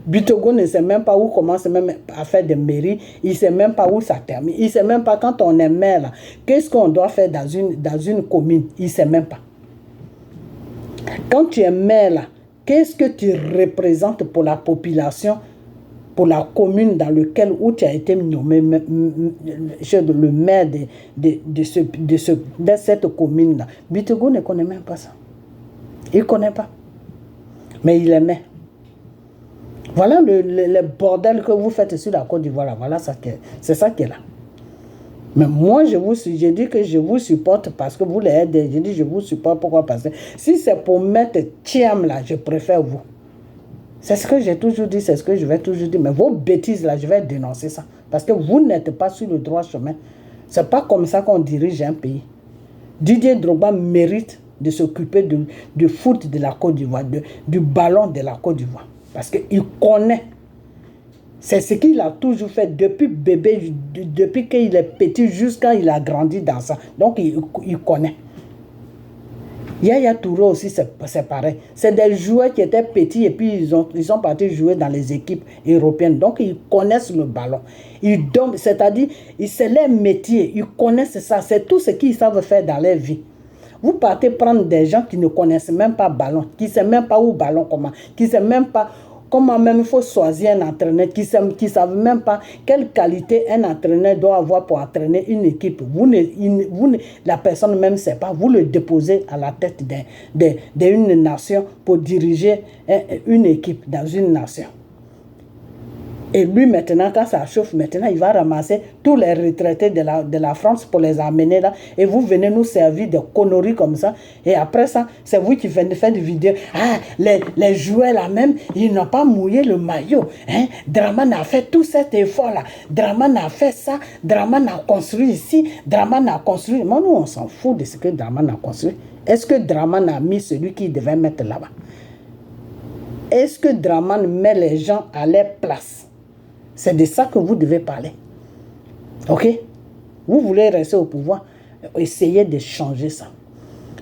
S1: Bitogo ne sait même pas où commence même à faire des mairies. Il ne sait même pas où ça termine. Il ne sait même pas quand on est maire là. Qu'est-ce qu'on doit faire dans une commune? Il ne sait même pas. Quand tu es maire là, qu'est-ce que tu représentes pour la population, pour la commune dans laquelle où tu as été nommé le maire de cette commune-là? Bitogo ne connaît même pas ça. Il ne connaît pas. Mais il aimait. Voilà le bordel que vous faites sur la Côte d'Ivoire. Voilà, c'est ça qui est là. Mais moi, j'ai dit que je vous supporte parce que vous l'aidez. J'ai dit je vous supporte. Pourquoi? Parce que si c'est pour mettre Thiam là, je préfère vous. C'est ce que j'ai toujours dit, c'est ce que je vais toujours dire. Mais vos bêtises là, je vais dénoncer ça. Parce que vous n'êtes pas sur le droit chemin. C'est pas comme ça qu'on dirige un pays. Didier Drogba mérite de s'occuper du foot de la Côte d'Ivoire, du ballon de la Côte d'Ivoire. Parce qu'il connaît. C'est ce qu'il a toujours fait depuis bébé, depuis qu'il est petit jusqu'à il a grandi dans ça. Donc il connaît. Yaya Touré aussi, c'est pareil. C'est des joueurs qui étaient petits et puis ils sont partis jouer dans les équipes européennes. Donc ils connaissent le ballon. C'est-à-dire, c'est leur métier. Ils connaissent ça. C'est tout ce qu'ils savent faire dans leur vie. Vous partez prendre des gens qui ne connaissent même pas ballon, qui ne savent même pas où ballon comment, qui ne savent même pas comment même il faut choisir un entraîneur, qui ne savent même pas quelle qualité un entraîneur doit avoir pour entraîner une équipe. La personne même ne sait pas. Vous le déposez à la tête d'une nation pour diriger une équipe dans une nation. Et lui, maintenant, quand ça chauffe, maintenant, il va ramasser tous les retraités de la France pour les amener là. Et vous venez nous servir de conneries comme ça. Et après ça, c'est vous qui venez faire des vidéos. Ah, les joueurs là même, ils n'ont pas mouillé le maillot. Hein? Dramane a fait tout cet effort là. Dramane a fait ça. Dramane a construit ici. Dramane a construit. Moi, nous, on s'en fout de ce que Dramane a construit. Est-ce que Dramane a mis celui qu'il devait mettre là-bas? Est-ce que Dramane met les gens à leur place? C'est de ça que vous devez parler. Ok? Vous voulez rester au pouvoir, essayez de changer ça.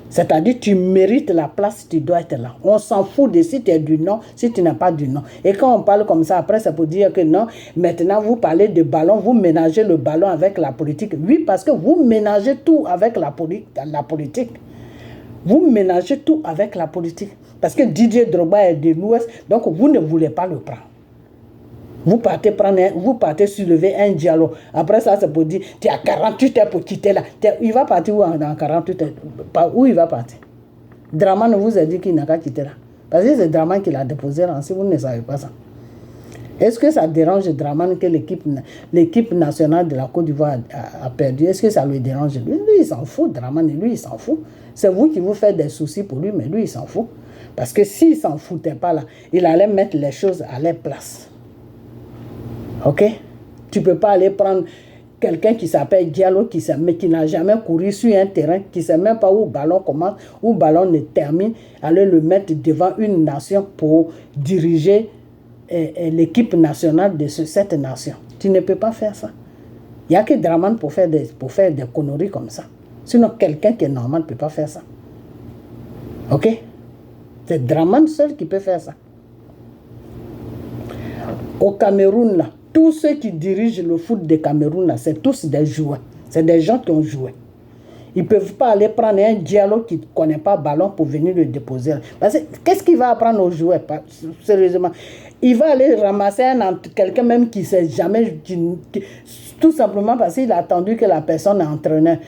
S1: C'est-à-dire, tu mérites la place, tu dois être là. On s'en fout de si tu es du non, si tu n'as pas du non. Et quand on parle comme ça, après, ça peut dire que non, maintenant, vous parlez de ballon, vous ménagez le ballon avec la politique. Oui, parce que vous ménagez tout avec la politique. Vous ménagez tout avec la politique. Parce que Didier Drogba est de l'Ouest, donc vous ne voulez pas le prendre. Vous partez soulever un dialogue. Après ça, c'est pour dire, tu as 48 heures pour quitter là. Il va partir où dans 48 heures? Où il va partir? Dramane vous a dit qu'il n'a qu'à quitter là. Parce que c'est Dramane qui l'a déposé là, si vous ne savez pas ça. Est-ce que ça dérange Dramane que l'équipe nationale de la Côte d'Ivoire a perdu? Est-ce que ça lui dérange? Lui, il s'en fout, Dramane, lui, il s'en fout. C'est vous qui vous faites des soucis pour lui, mais lui, il s'en fout. Parce que s'il ne s'en foutait pas là, il allait mettre les choses à leur place. Ok? Tu ne peux pas aller prendre quelqu'un qui s'appelle Diallo, mais qui n'a jamais couru sur un terrain, qui ne sait même pas où le ballon commence, où le ballon ne termine, aller le mettre devant une nation pour diriger l'équipe nationale de cette nation. Tu ne peux pas faire ça. Il n'y a que Dramane pour faire des conneries comme ça. Sinon, quelqu'un qui est normal ne peut pas faire ça. Ok? C'est Dramane seul qui peut faire ça. Au Cameroun, là, tous ceux qui dirigent le foot de Cameroun, là, c'est tous des joueurs. C'est des gens qui ont joué. Ils ne peuvent pas aller prendre un Diallo qui ne connaît pas le ballon pour venir le déposer. Parce que qu'est-ce qu'il va apprendre aux joueurs? Sérieusement. Il va aller ramasser quelqu'un même qui ne sait jamais, tout simplement parce qu'il a attendu que la personne est entraîneur.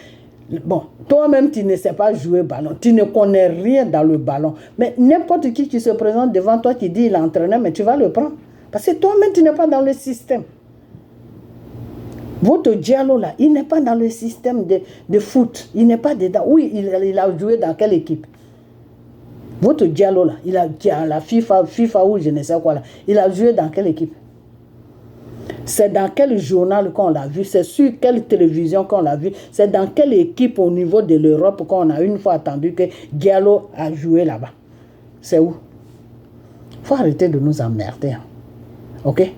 S1: Bon, toi-même, tu ne sais pas jouer ballon. Tu ne connais rien dans le ballon. Mais n'importe qui se présente devant toi qui dit il est entraîneur, mais tu vas le prendre. Parce que toi-même, tu n'es pas dans le système. Votre Diallo, là, il n'est pas dans le système de foot. Il n'est pas dedans. Oui, il a joué dans quelle équipe? Votre Diallo, là, il a la FIFA ou je ne sais quoi, là. Il a joué dans quelle équipe? C'est dans quel journal qu'on l'a vu? C'est sur quelle télévision qu'on l'a vu? C'est dans quelle équipe au niveau de l'Europe qu'on a une fois attendu que Diallo a joué là-bas? C'est où? Il faut arrêter de nous emmerder. Hein. Ok?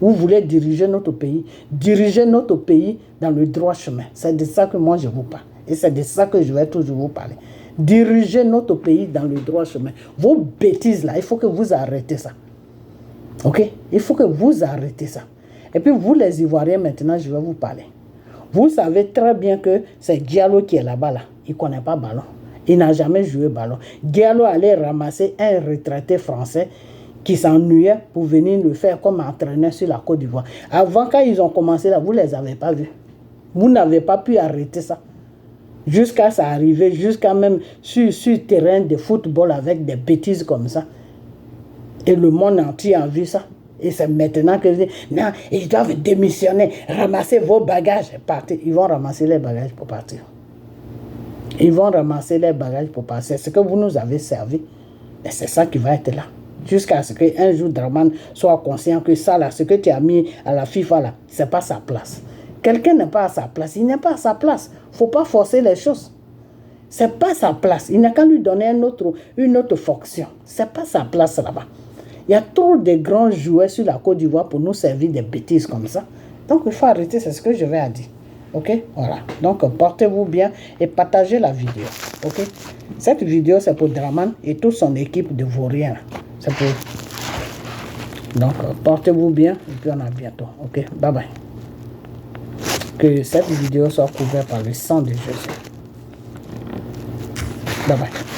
S1: Vous voulez diriger notre pays. Dirigez notre pays dans le droit chemin. C'est de ça que moi je vous parle. Et c'est de ça que je vais toujours vous parler. Dirigez notre pays dans le droit chemin. Vos bêtises là, il faut que vous arrêtez ça. Ok? Il faut que vous arrêtez ça. Et puis vous les Ivoiriens maintenant, je vais vous parler. Vous savez très bien que c'est Diallo qui est là-bas là. Il ne connaît pas ballon. Il n'a jamais joué ballon. Diallo allait ramasser un retraité français qui s'ennuyait pour venir le faire comme entraîneur sur la Côte d'Ivoire. Avant, quand ils ont commencé là, vous ne les avez pas vus. Vous n'avez pas pu arrêter ça. Jusqu'à ça arriver, jusqu'à même sur terrain de football avec des bêtises comme ça. Et le monde entier a vu ça. Et c'est maintenant que non, ils doivent démissionner, ramasser vos bagages et partir. Ils vont ramasser les bagages pour partir. Ils vont ramasser les bagages pour partir. C'est ce que vous nous avez servi. Et c'est ça qui va être là. Jusqu'à ce qu'un jour Dramane soit conscient que ça là, ce que tu as mis à la FIFA là, c'est pas sa place. Quelqu'un n'est pas à sa place, il n'est pas à sa place. Il ne faut pas forcer les choses. C'est pas sa place. Il n'a qu'à lui donner une autre fonction. C'est pas sa place là-bas. Il y a trop de grands joueurs sur la Côte d'Ivoire pour nous servir des bêtises comme ça. Donc il faut arrêter, c'est ce que je vais à dire. Ok? Voilà. Donc portez-vous bien et partagez la vidéo. Ok? Cette vidéo c'est pour Dramane et toute son équipe de vauriens. C'est pour. Donc portez-vous bien et puis on a bientôt. Ok? Bye bye. Que cette vidéo soit couverte par le sang de Jésus. Bye bye.